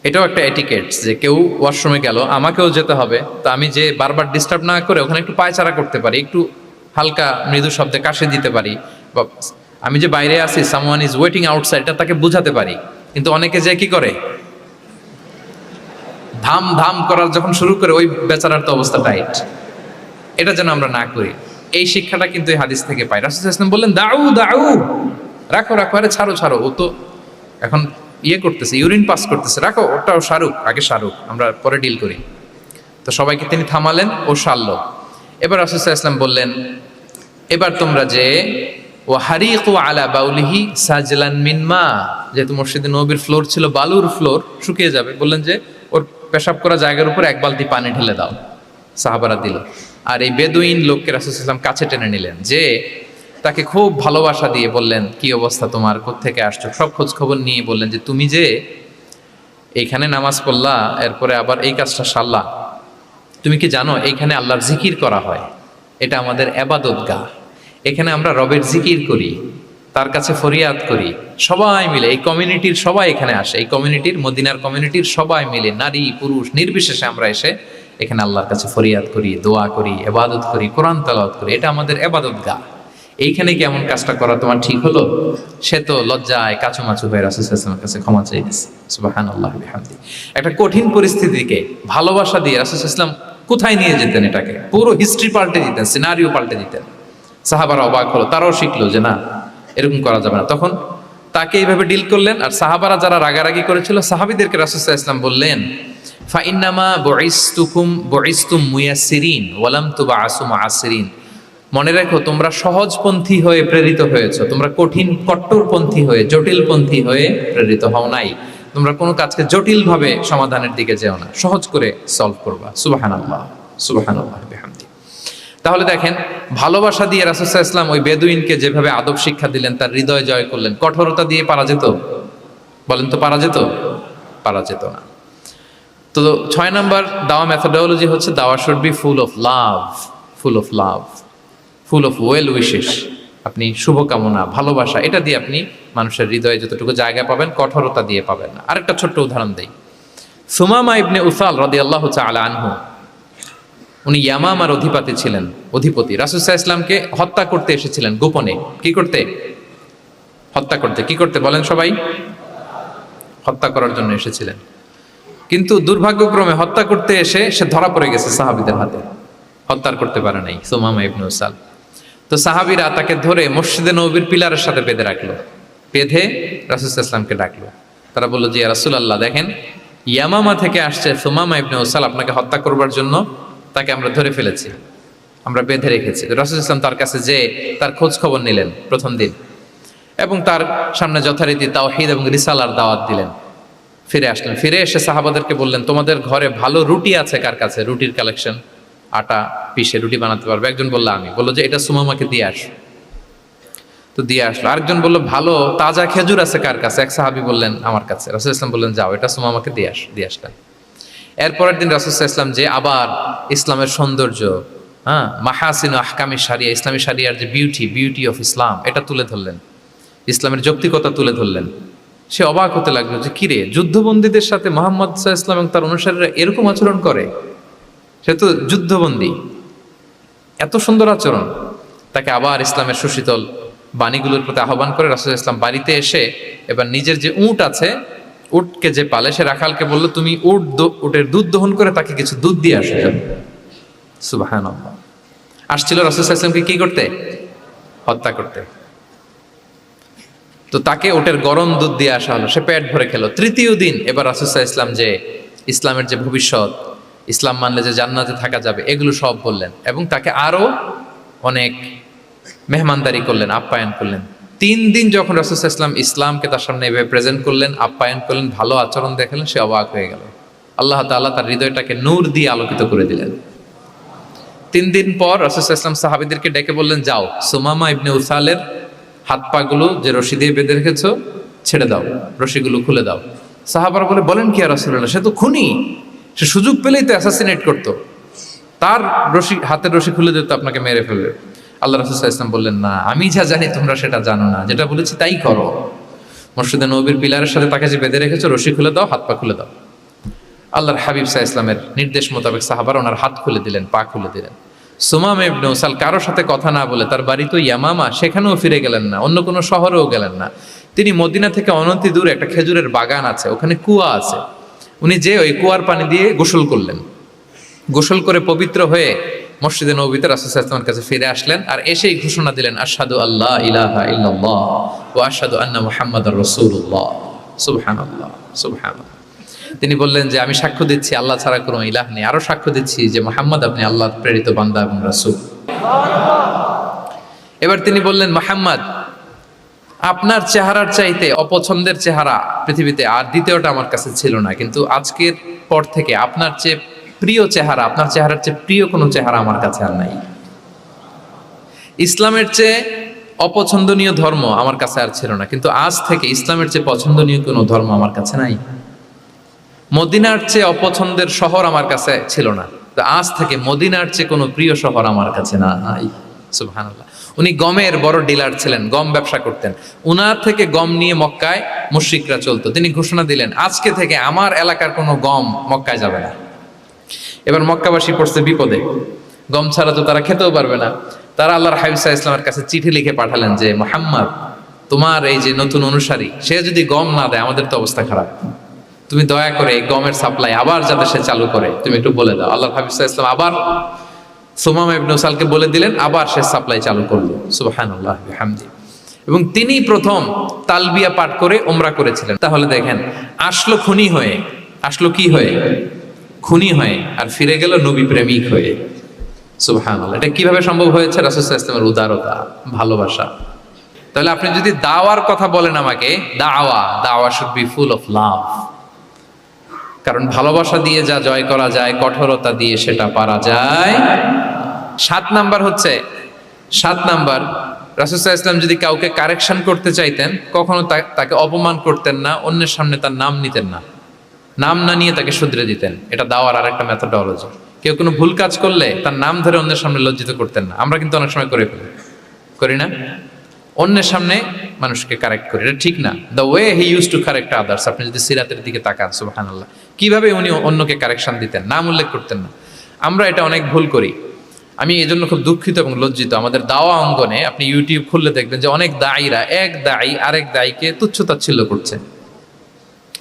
Speaker 1: এটাও একটা এটিকেটস যে কেউ ওয়াশরুমে গেল, আমাকেও যেতে হবে, তো আমি যে বারবার ডিস্টার্ব না করে ওখানে একটু পায়চারা করতে পারি, একটু হালকা মৃদু শব্দে কাশি দিতে পারি, বা আমি যে বাইরে আছি, সামওয়ান ইজ ওয়েটিং আউটসাইড, এটা তাকে বুঝাতে পারি। কিন্তু অনেকে যে কি করে, ধাম ধাম করার যখন শুরু করে, ওই বেচারার তো অবস্থা টাইট। এটা যেন আমরা না করি, এই শিক্ষাটা কিন্তু এই হাদিস থেকে পাই। রাসূল সাল্লাল্লাহু আলাইহি ওয়াসাল্লাম বললেন, দাউ দাউ, রাখো রাখো, আরে ছাড়ো ছাড়ো, ও তো এখন করতেছে, ইউরিন পাস করতেছে, রাখো, ওটাও সারুক, আগে সারুক, আমরা পরে ডিল করি। তো সবাইকে তিনি থামালেন, ও সারলো। এবার রাসূল সাল্লাল্লাহু আলাইহি ওয়াসাল্লাম বললেন, এবার তোমরা যে ও হারিকু আলা বাউলিহি সাজলান মিন মা, যেহেতু মসজিদে নববীর ফ্লোর ছিল বালুর ফ্লোর, শুকিয়ে যাবে, বললেন যে ওর পেশাব করা জায়গার উপর 1 বালতি পানি ঢেলে দাও। সাহাবারা দিল। আর এই বেদুইন লোককে রাসূল সাল্লাল্লাহু আলাইহি ওয়াসাল্লাম কাছে টেনে নিলেন, যে তাকে খুব ভালোবাসা দিয়ে বললেন, কি অবস্থা তোমার, কোত্থেকে আসছো, সব খোঁজ খবর নিয়ে বললেন যে তুমি যে এইখানে নামাজ পড়লা, এরপরে আবার এই কাজটা সারলা, তুমি কি জানো এইখানে আল্লাহর জিকির করা হয়, এটা আমাদের ইবাদতগাহ, এখানে আমরা রবের জিকির করি, তার কাছে ফরিয়াদ করি, সবাই মিলে, এই কমিউনিটির সবাই এখানে আসে, এই কমিউনিটির, মদিনার কমিউনিটির সবাই মিলে, নারী পুরুষ নির্বিশেষে আমরা এসে এখানে আল্লাহর কাছে ফরিয়াদ করি, দোয়া করি, ইবাদত করি, কোরআন তেলাওয়াত করি, এটা আমাদের ইবাদতগাহ। এইখানে কি এমন কাজটা করা তোমার ঠিক হলো? সে তো লজ্জায় কাচুমাচু হয়ে রাসূল সাল্লাল্লাহু আলাইহি ওয়াসাল্লামের কাছে ক্ষমা চাইতেছে। সুবহানাল্লাহি ওয়া বিহামদিহি। একটা কঠিন পরিস্থিতিকে ভালোবাসা দিয়ে রাসূল সাল্লাল্লাহু আলাইহি ওয়াসাল্লাম কোথায় নিয়ে যেতেন, এটাকে পুরো হিস্ট্রি পাল্টে দিতেন, সিনারিও পাল্টে দিতেন। সাহাবারা অবাক হলো, তারাও শিখলো যে না, এরকম করা যাবে না। তখন তাকে এইভাবে ডিল করলেন। আর সাহাবারা যারা রাগারাগি করেছিল, সাহাবীদেরকে রাসূল সাল্লাল্লাহু আলাইহি ওয়াসাল্লাম বললেন, ফা ইন্নামা বুইসতুম মুয়াসসিরিন ওয়া লাম তুবআসু মুআসসিরিন। মনে রাখো, তোমরা সহজপন্থী হয়ে প্রেরিত হয়েছো, তোমরা কঠিন কট্টরপন্থী হয়ে, জটিলপন্থী হয়ে প্রেরিত হও নাই। তোমরা কোনো কাজকে জটিল ভাবে সমাধানের দিকে যেও না, সহজ করে সলভ করবা। সুবহানাল্লাহ, সুবহানাল্লাহ বিহামদি। তাহলে দেখেন, ভালোবাসা দিয়ে রাসূল সাল্লাল্লাহু আলাইহি ওয়াসাল্লাম ওই বেদুইনকে যেভাবে আদব শিক্ষা দিলেন, তার হৃদয় জয় করলেন। কঠোরতা দিয়ে পারা যেত? বলেন তো, পারা যেত? পারা যেত না। তো 6 নাম্বার দাওয়া মেথোডোলজি হচ্ছে, দাওয়া should be full of love, full of love, full of well wishes. আপনি শুভকামনা, ভালোবাসা, এটা দিয়ে আপনি মানুষের হৃদয়ে যতটুকু জায়গা পাবেন, কঠোরতা দিয়ে পাবেন না। আরেকটা ছোট্ট উদাহরণ দেই। সুমামা ইবনে উসাল রাদিয়াল্লাহু তাআলা আনহু, উনি ইয়ামামার অধিপতি ছিলেন, অধিপতি। রাসূল সাল্লাল্লাহু আলাইহি ওয়াসাল্লামকে হত্যা করতে এসেছিলেন গোপনে। কি করতে? হত্যা করতে। কি করতে বলেন সবাই? হত্যা করার জন্য এসেছিলেন। কিন্তু দুর্ভাগ্যক্রমে হত্যা করতে এসে সে ধরা পড়ে গেছে সাহাবীদের হাতে, হত্যা করতে পারে নাই সুমামা ইবনে উসাল। তো সাহাবীরা তাকে ধরে মসজিদে নববীর পিলারের সাথে বেঁধে রাখলো। বেঁধে রাসূল সাল্লাল্লাহু আলাইহি ওয়াসাল্লামকে ডাকলো। তারা বলল যে, ইয়া রাসূলুল্লাহ, দেখেন ইয়ামামা থেকে আসছে সুমামা ইবনে উসাল আপনাকে হত্যা করবার জন্য, তাকে আমরা ধরে ফেলেছি, আমরা বেঁধে রেখেছি। রাসূল সাল্লাল্লাহু আলাইহি ওয়াসাল্লাম তার কাছে যে তার খোঁজ খবর নিলেন প্রথম দিন, এবং তার সামনে যথারীতি তাওহীদ এবং রিসালার দাওয়াত দিলেন। ফিরে আসলেন। ফিরে এসে সাহাবাদেরকে বললেন, তোমাদের ঘরে ভালো রুটি আছে কার কাছে? রুটির কালেকশন, আটা পিষে রুটি বানাতে পারবে। একজন বলল আমি। বললো যে এটা সুমামাকে দিয়ে আস। তো দিয়ে আসলো। আরেকজন বললো ভালো তাজা খেজুর আছে কার কাছে? এক সাহাবী বললেন আমার কাছে। রাসূল সাল্লাল্লাহু আলাইহি ওয়াসাল্লাম বললেন যাও, এটা সুমামাকে দিয়ে আস। দিয়ে আসলেন। এরপরের দিন রাসূল সাল্লাল্লাহু আলাইহি ওয়াসাল্লাম যে আবার ইসলামের সৌন্দর্য, মাহাসিন আহকামি শারিয়া, ইসলামী শারিয়ার যে বিউটি অফ ইসলাম, এটা তুলে ধরলেন, ইসলামের যৌক্তিকতা তুলে ধরলেন। সে অবাক হতে লাগলো যে কিরে, যুদ্ধবন্দীদের সাথে মুহাম্মদ সাল্লাল্লাহু আলাইহি ওয়াসাল্লাম এবং তার অনুসারীরা এরকম আচরণ করে? সে তো যুদ্ধবন্দী, এত সুন্দর আচরণ। তাকে আবার ইসলামের সুশীতল বাণীগুলোর প্রতি আহ্বান করে রাসূল ইসলাম বাড়িতে এসে এবার নিজের যে উট আছে, উটকে যে পালে, সে রাখালকে বলল, তুমি উটের দুধ দহন করে তাকে কিছু দুধ দিয়ে আসো। সুবহানাল্লাহ। আসছিল রাসূল সাল্লাল্লাহু আলাইহি ওয়াসাল্লামকে কি করতে? হত্যা করতে। তো তাকে উটের গরম দুধ দিয়ে আসা হলো, সে পেট ভরে খেলো। তৃতীয় দিন এবার রাসূল সাল্লাল্লাহু আলাইহি ওয়াসাল্লাম যে ইসলামের যে ভবিষ্যৎ, ইসলাম মানলে যে জান্নাতে থাকা যাবে, এগুলো সব বললেন, এবং তাকে আরো অনেক মেহমানদারি করলেন, আপ্যায়ন করলেন। 3 দিন যখন রাসূল সাল্লাল্লাহু আলাইহি ওয়াসাল্লাম ইসলামকে তার সামনে এভাবে প্রেজেন্ট করলেন, আপ্যায়ন করলেন, ভালো আচরণ দেখালেন, সে অবাক হয়ে গেল। আল্লাহ তাআলা তার হৃদয়টাকে নূর দিয়ে আলোকিত করে দিলেন। 3 দিন পর রাসূল সাল্লাল্লাহু আলাইহি ওয়াসাল্লাম সাহাবীদেরকে ডেকে বললেন, যাও সুমামা ইবনে উসালের হাত পা গুলো যে রশি দিয়ে বেঁধে রেখেছো ছেড়ে দাও, রশিগুলো খুলে দাও। সাহাবারা বলেন কি ইয়া রাসূলুল্লাহ, সে তো খুনি, সে সুযোগ পেলেই তো অ্যাসাসিনেট করতো, তার রশি, হাতের রশি খুলে দিত, আপনাকে মেরে ফেলবে। আল্লাহ রাসূল সাল্লাল্লাহু আলাইহি ওয়াসাল্লাম বললেন, না, আমি যা জানি তোমরা সেটা জানো না, যেটা বলেছি তাই করো। মসজিদে নববীর পিলারের সাথে তাকে যে বেঁধে রেখেছো, রশি খুলে দাও, হাত পা খুলে দাও। আল্লাহর হাবিব সাল্লাল্লাহু আলাইহি ওয়াসাল্লামের নির্দেশ মোতাবেক সাহাবারা ওনার হাত খুলে দিলেন, পা খুলে দিলেন। সুমামা ইবনে উসাল কারোর সাথে কথা না বলে, তার বাড়ি তো ইয়ামামা, সেখানেও ফিরে গেলেন না, অন্য কোনো শহরেও গেলেন না। তিনি মদিনা থেকে অনতি দূরে একটা খেজুরের বাগান আছে, ওখানে কুয়া আছে, উনি যে ওই কুয়ার পানি দিয়ে গোসল করলেন। গোসল করে পবিত্র হয়ে মসজিদে নববীতে রাসূল সাল্লাল্লাহু আলাইহি ওয়াসাল্লামের কাছে ফিরে আসলেন। আর এসেই ঘোষণা দিলেন, আশহাদু আল্লা ইলাহা ইল্লাল্লাহ ওয়া আশহাদু আন্না মুহাম্মাদার রাসূলুল্লাহ। সুবহানাল্লাহ, সুবহানাল্লাহ। তিনি বললেন যে আমি সাক্ষ্য দিচ্ছি আল্লাহ ছাড়া কোনো ইলাহ নেই, আরো সাক্ষ্য দিচ্ছি যে মুহাম্মদ আপনি আল্লাহর প্রেরিত বান্দা এবং রাসূল। এবার তিনি বললেন, মুহাম্মদ, আপনার চেহারার চাইতে অপছন্দের চেহারা পৃথিবীতে আর দ্বিতীয়টা আমার কাছে ছিল না, কিন্তু আজকের পর থেকে আপনার চেয়ে প্রিয় চেহারা, আপনার চেহারার চেয়ে প্রিয় কোনো চেহারা আমার কাছে আর নাই। ইসলামের চেয়ে অপছন্দনীয় ধর্ম আমার কাছে আর ছিল না, কিন্তু আজ থেকে ইসলামের চেয়ে পছন্দনীয় কোনো ধর্ম আমার কাছে নাই। মদিনার চেয়ে অপছন্দের শহর আমার কাছে ছিল না, তো আজ থেকে মদিনার চেয়ে কোনো প্রিয় শহর আমার কাছে নাই। সুবহানাল্লাহ। উনি গমের বড় ডিলার ছিলেন, গম ব্যবসা করতেন। উনার থেকে গম নিয়ে মক্কায় মুশরিকরা চলতো। তিনি ঘোষণা দিলেন, আজকে থেকে আমার এলাকার কোনো গম মক্কায় যাবে না। এবার মক্কাবাসী পড়ছে বিপদে, গম ছাড়া তো তারা খেতেও পারবে না। তারা আল্লাহর হাবিব সাল্লাল্লাহু আলাইহি ওয়াসাল্লামের কাছে চিঠি লিখে পাঠালেন যে, মুহাম্মদ, তোমার এই যে নতুন অনুসারী, সে যদি গম না দেয় আমাদের তো অবস্থা খারাপ, তুমি দয়া করে এই গমের সাপ্লাই আবার যাতে সে চালু করে তুমি একটু বলে দাও। আল্লাহর হাবিব সাল্লাল্লাহু আলাইহি ওয়াসাল্লাম আবার সুমামা ইবনে উসালকে বলে দিলেন, আবার সে সাপ্লাই চালু করলো। সুবহানাল্লাহ বিহামদি। এবং তিনি প্রথম তালবিয়া পাঠ করে উমরা করেছিলেন। তাহলে দেখেন, আসলো খুনি হয়ে, আসলো কি হয়ে? খুনি হয়ে, আর ফিরে গেল নবী প্রেমিক হয়ে। সুবহানাল্লাহ। এটা কিভাবে সম্ভব হয়েছে? রাসূল সাল্লাল্লাহু আলাইহি ওয়াসাল্লামের উদারতা, ভালোবাসা। তাহলে আপনি যদি দাওয়ার কথা বলেন আমাকে, দাওয়া should be full of love. কারণ ভালোবাসা দিয়ে যা জয় করা যায়, কঠোরতা দিয়ে সেটা পারা যায়। 7 নাম্বার হচ্ছে, 7 নাম্বার, রাসূল সাল্লাল্লাহু আলাইহি ওয়াসাল্লাম যদি কাউকে কারেকশন করতে চাইতেন, কখনো তাকে অপমান করতেন না, অন্যের সামনে তার নাম নিতেন না, নাম না নিয়ে তাকে শুধরে দিতেন। এটা দাওয়ার আর একটা মেথোডোলজি। কেউ কোনো ভুল কাজ করলে তার নাম ধরে অন্যের সামনে লজ্জিত করতেন না। আমরা কিন্তু অনেক সময় করে ফেলি, করি না? অন্যের সামনে মানুষকে কারেক্ট করি, এটা ঠিক না। The way he use to correct others, আপনি যদি সিরাতের দিকে তাকান, সুবহানাল্লাহ, কিভাবে উনি অন্যকে কারেকশন দিতেন, নাম উল্লেখ করতেন না। আমরা এটা অনেক ভুল করি। আমি এই জন্য খুব দুঃখিত এবং লজ্জিত। আমাদের দাওয়া অঙ্গনে আপনি ইউটিউব খুললে দেখবেন যে অনেক দায়ীরা, এক দায়ী আরেক দায়ীকে তুচ্ছ-তাচ্ছিল্য করছে,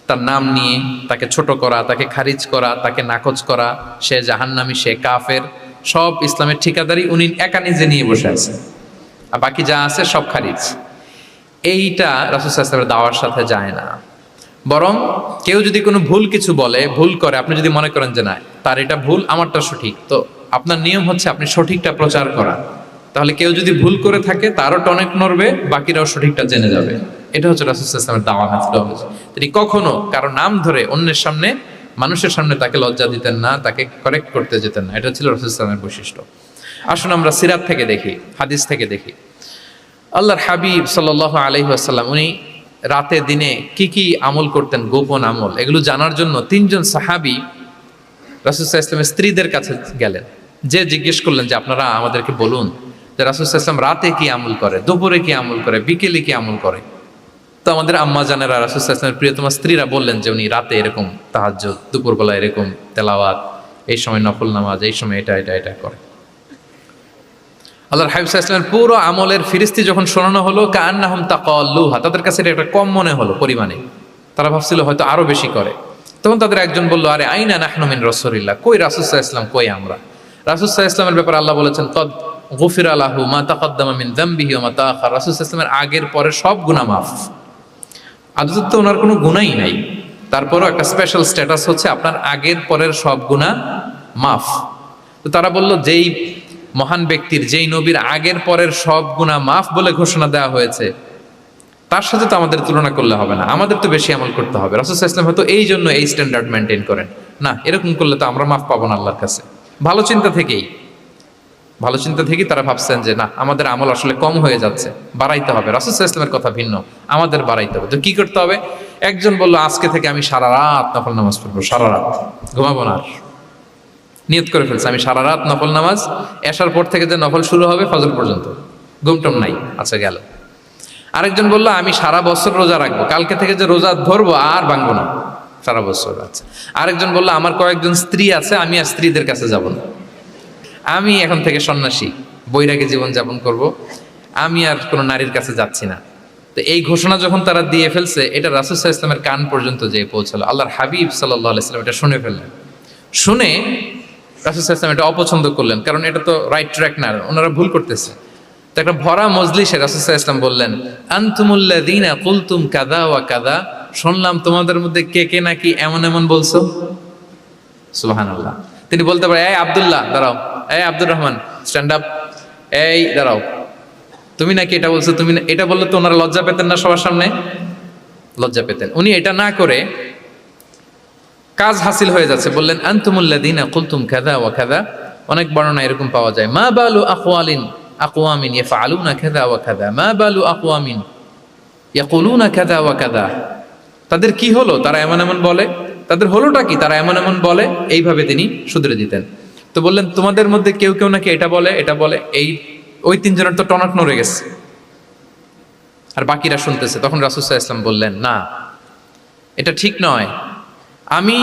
Speaker 1: তার নাম নিয়ে তাকে ছোট করা, তাকে খারিজ করা, তাকে নাকচ করা, সে জাহান্নামী, সে কাফের, সব ইসলামের ঠিকাদারি উনি একা নিজে নিয়ে বসে আছে, আর বাকি যা আছে সব খারিজ। এইটা রাসূল সাল্লাল্লাহু আলাইহি ওয়াসাল্লামের দাওয়ার সাথে যায় না। বরং কেউ যদি কোনো ভুল কিছু বলে, ভুল করে, আপনি যদি মনে করেন যে না তার এটা ভুল, আমারটা সঠিক, তো আপনার নিয়ম হচ্ছে আপনি সঠিকটা প্রচার করা। তাহলে কেউ যদি ভুল করে থাকে তারও টনেক নড়বে, বাকিরাও সঠিকটা জেনে যাবে। এটা হচ্ছে রাসূল সাল্লাল্লাহু আলাইহি ওয়াসাল্লামের দাওয়া মেথোডোলজি। তিনি কখনো কারো নাম ধরে অন্যের সামনে, মানুষের সামনে তাকে লজ্জা দিতেন না, তাকে কারেক্ট করতে যেতেন না। এটা ছিল রাসূল সাল্লাল্লাহু আলাইহি ওয়াসাল্লামের বৈশিষ্ট্য। আসুন আমরা সিরাত থেকে দেখি, হাদিস থেকে দেখি। আল্লাহর হাবিব সাল্লাল্লাহু আলাইহি ওয়াসাল্লাম উনি রাতে দিনে কি কি আমল করতেন, গোপন আমল, এগুলো জানার জন্য 3 জন সাহাবী রাসূল সাল্লাল্লাহু আলাইহি ওয়াসাল্লামের স্ত্রীদের কাছে গেলেন। যে জিজ্ঞেস করলেন যে আপনারা আমাদেরকে বলুন যে রাসূল সাল্লাল্লাহু আলাইহি ওয়াসাল্লাম রাতে কি আমল করে, দুপুরে কি আমল করে, বিকেলে কি আমল করে। তো আমাদের আম্মা জানেরা, রাসূল সাল্লাল্লাহু আলাইহি ওয়াসাল্লামের প্রিয়তমা স্ত্রীরা বললেন যে উনি রাতে এরকম তাহাজ্জুদ, দুপুরবেলা এরকম তেলাওয়াত, এই সময় নফল নামাজ, এই সময় এটা এটা এটা করে। আল্লাহর হাবিব সাল্লাল্লাহু আলাইহি ওয়াসাল্লামের পুরো আমলের ফিরিস্তি যখন শোনানো হলো, কাআন্নাহুম তাকাল্লুহা, তাদের কাছে এটা একটা কম মনে হলো পরিমাণে, তারা ভাবছিল হয়তো আরো বেশি করে। তখন তাদের একজন বলল, আরে আইনা নাহনু মিন রাসূলিল্লাহ, কই রাসূল সাল্লাল্লাহু আলাইহি ওয়াসাল্লাম, কই আমরা। রাসূল সাল্লাল্লাহু আলাইহি ওয়াসাল্লামের ব্যাপারে আল্লাহ বলেছেন, কদ গুফিরা লাহু মা তাকাদ্দামা মিন যামবিহি ওয়া মা তাআখার, রাসূল সাল্লাল্লাহু আলাইহি ওয়াসাল্লামের আগের পরের সব গুনাহ মাফ। আদতে তো ওনার কোনো গুনাহই নাই, তারপরও একটা স্পেশাল স্ট্যাটাস হচ্ছে আপনার আগের পরের সব গুনাহ মাফ। তো তারা বলল, যেই মহান ব্যক্তির, যেই নবীর আগের পরের সব গুনাহ মাফ বলে ঘোষণা দেওয়া হয়েছে, তার সাথে তো আমাদের তুলনা করলে হবে না, আমাদের তো বেশি আমল করতে হবে। রাসূল সাল্লাল্লাহু আলাইহি ওয়াসাল্লাম হয়তো এই জন্য এই স্ট্যান্ডার্ড মেনটেন করেন না, এরকম করলে তো আমরা মাফ পাবো না আল্লাহর কাছে। ভালো চিন্তা থেকেই তারা ভাবছেন যে না, আমাদের আমল আসলে কম হয়ে যাচ্ছে, বাড়াইতে হবে। রাসূল সাল্লাল্লাহু আলাইহি ওয়াসাল্লামের কথা ভিন্ন, আমাদের বাড়াইতে হবে। তো কি করতে হবে? একজন বলল, আজকে থেকে আমি সারা রাত নফল নামাজ পড়বো, সারা রাত ঘুমাবো না। নিয়ত করে ফেলছে, আমি সারা রাত নফল নামাজ, এশার পর থেকে যে নফল শুরু হবে ফজর পর্যন্ত, ঘুমটম নাই। আচ্ছা, গেল। আরেকজন বলল, আমি সারা বছর রোজা রাখবো, কালকে থেকে যে রোজা ধরবো আর ভাঙবো না, সারা বছর। আচ্ছা। আরেকজন বলল, আমার কয়েকজন স্ত্রী আছে, আমি আর স্ত্রীদের কাছে যাব না, আমি এখন থেকে সন্ন্যাসী, বৈরাগী জীবন যাপন করব, আমি আর কোনো নারীর কাছে যাচ্ছি না। তো এই ঘোষণা যখন তারা দিয়ে ফেলছে, এটা রাসূল সাল্লাল্লাহু আলাইহি ওয়াসাল্লামের কান পর্যন্ত যেয়ে পৌঁছালো। আল্লাহর হাবিব সাল্লাল্লাহু আলাইহি ওয়াসাল্লাম এটা শুনে ফেললেন। শুনে রাসূল সাল্লাল্লাহু আলাইহি ওয়াসাল্লাম এটা অপছন্দ করলেন, কারণ এটা তো রাইট ট্র্যাক না, ওনারা ভুল করতেছে। তো একটা ভরা মজলিসে রাসূল সাল্লাল্লাহু আলাইহি ওয়াসাল্লাম বললেন, আনতুমুল্লাযীনা কুলতুম কাযা ওয়া কাযা, শুনলাম তোমাদের মধ্যে কে কে নাকি এমন এমন বলছো। সুবহানাল্লাহ। তিনি বলতে পারে, এই আব্দুল্লাহ দাঁড়াও, এই আব্দুর রহমান স্ট্যান্ড আপ, এই দাঁড়াও, তুমি নাকি এটা বলছো, তুমি এটা বললে তো ওনারা লজ্জা পেতেন না, সবার সামনে লজ্জা পেতেন। উনি এটা না করে কাজ হাসিল হয়ে যাচ্ছে, বললেন আনতুমুল্লাযীনা কুলতুম কাযা ওয়া কাযা। অনেক বর্ণনা এরকম পাওয়া যায়, মা বালু আকওয়ামিন ইয়াফআলুনা কাযা ওয়া কাযা, মা বালু আকওয়ামিন ইয়াকুলুনা কাযা ওয়া কাযা। তাদের কি হলো, তারা এমন এমন বলে, তাদের হলোটা কি, তারা এমন এমন বলে। এইভাবে তিনি শুধরে দিতেন। তো বললেন, তোমাদের মধ্যে কেউ কেউ নাকি এটা বলে, এটা বলে। ওই 3 জনের তো টনক নড়ে গেছে, আর বাকিরা শুনতেছে। তখন রাসূল সাল্লাল্লাহু আলাইহি ওয়াসাল্লাম বললেন, না, এটা ঠিক নয়। আমি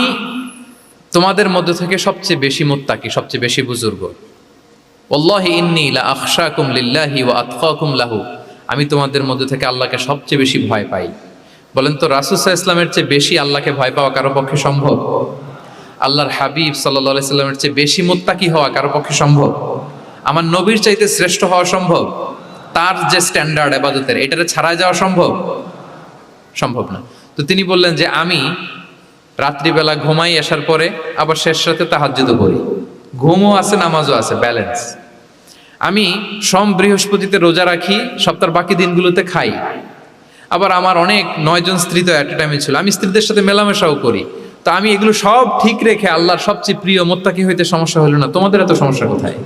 Speaker 1: তোমাদের মধ্য থেকে সবচেয়ে বেশি মুত্তাকি, সবচেয়ে বেশি বুজুর্গ। ওয়াল্লাহি ইন্নী লা আখশাকুম লিল্লাহি ওয়া আতকাকুম লাহু, আমি তোমাদের মধ্য থেকে আল্লাহকে সবচেয়ে বেশি ভয় পাই। বলেন তো, রাসূল সাল্লাল্লাহু আলাইহি ওয়াসাল্লামের চেয়ে বেশি আল্লাহকে ভয় পাওয়া কারো পক্ষে সম্ভব? আল্লাহর হাবিব সাল্লাল্লাহু আলাইহি ওয়াসাল্লামের চেয়ে বেশি মুত্তাকি হওয়া কারো পক্ষে সম্ভব? আমার নবীর চাইতে শ্রেষ্ঠ হওয়া সম্ভব? তার যে স্ট্যান্ডার্ড ইবাদতের, এটারে ছাড়াই যাওয়া সম্ভব? সম্ভব না। তো তিনি বললেন যে আমি রাত্রিবেলা ঘুমাই আসার পরে, আবার শেষ রাতে তাহাজ্জুদও করি, ঘুমও আছে নামাজও আছে, ব্যালেন্স। আমি সোম বৃহস্পতিতে রোজা রাখি, সপ্তাহের বাকি দিনগুলোতে খাই। আবার আমার অনেক 9 জন স্ত্রী তো অ্যাট এ টাইমে ছিল, আমি স্ত্রীদের সাথে মেলামেশাও করি। তো আমি এগুলো সব ঠিক রেখে আল্লাহর সবচেয়ে প্রিয় মুত্তাকি হইতে সমস্যা হলো না। তোমাদের এত সমস্যা কোথায়?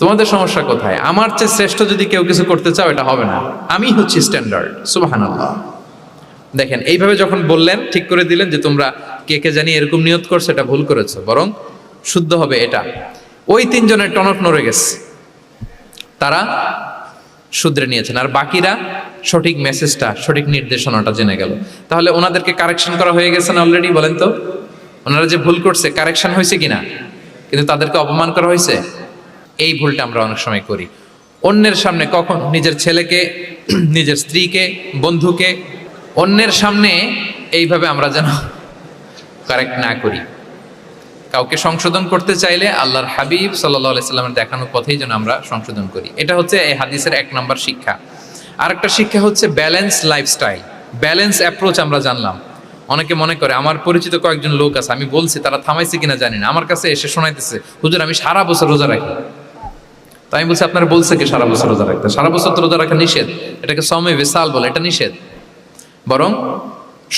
Speaker 1: তোমাদের সমস্যা কোথায়? আমার চেয়ে শ্রেষ্ঠ যদি কেউ কিছু করতে চাও, এটা হবে না, আমি হচ্ছি স্ট্যান্ডার্ড। সুবহানাল্লাহ। দেখেন, এইভাবে যখন বললেন, ঠিক করে দিলেন যে তোমরা কে কে জানি এরকম নিয়ত করছো, এটা ভুল করেছো, বরং শুদ্ধ হবে এটা। ওই 3 জনের টনক নড়ে গেছে, তারা শুধরে নিয়েছেন, আর বাকিরা সঠিক মেসেজটা, সঠিক নির্দেশনাটা জেনে গেল। তাহলে ওনাদেরকে কারেকশন করা হয়ে গেছে না অলরেডি? বলেন তো, ওনারা যে ভুল করছে কারেকশন হয়েছে কিনা? কিন্তু তাদেরকে অপমান করা হয়েছে। এই ভুলটা আমরা অনেক সময় করি, অন্যের সামনে, কখন নিজের ছেলেকে, নিজের স্ত্রীকে, বন্ধুকে, অন্যের সামনে এইভাবে আমরা যেন কারেক্ট না করি। কাউকে সংশোধন করতে চাইলে আল্লাহর হাবিব সাল্লাল্লাহু আলাইহি সাল্লামের দেখানো পথেই যেন আমরা সংশোধন করি। এটা হচ্ছে এই হাদিসের 1 নম্বর শিক্ষা। আরেকটা শিক্ষা হচ্ছে ব্যালেন্স লাইফস্টাইল, ব্যালেন্স অ্যাপ্রোচ আমরা জানলাম। অনেকে মনে করে, আমার পরিচিত কয়েকজন লোক আছে, আমি বলছি, তারা থামাইছে কিনা জানি না, আমার কাছে এসে শোনাইতেছে, হুজুর আমি সারা বছর রোজা রাখি। তাই আমি বলছি, আপনার বলছে কি সারা বছর রোজা রাখতে? সারা বছর তো রোজা রাখা নিষেধ, এটাকে সওমে বিসাল বলে, এটা নিষেধ। বরং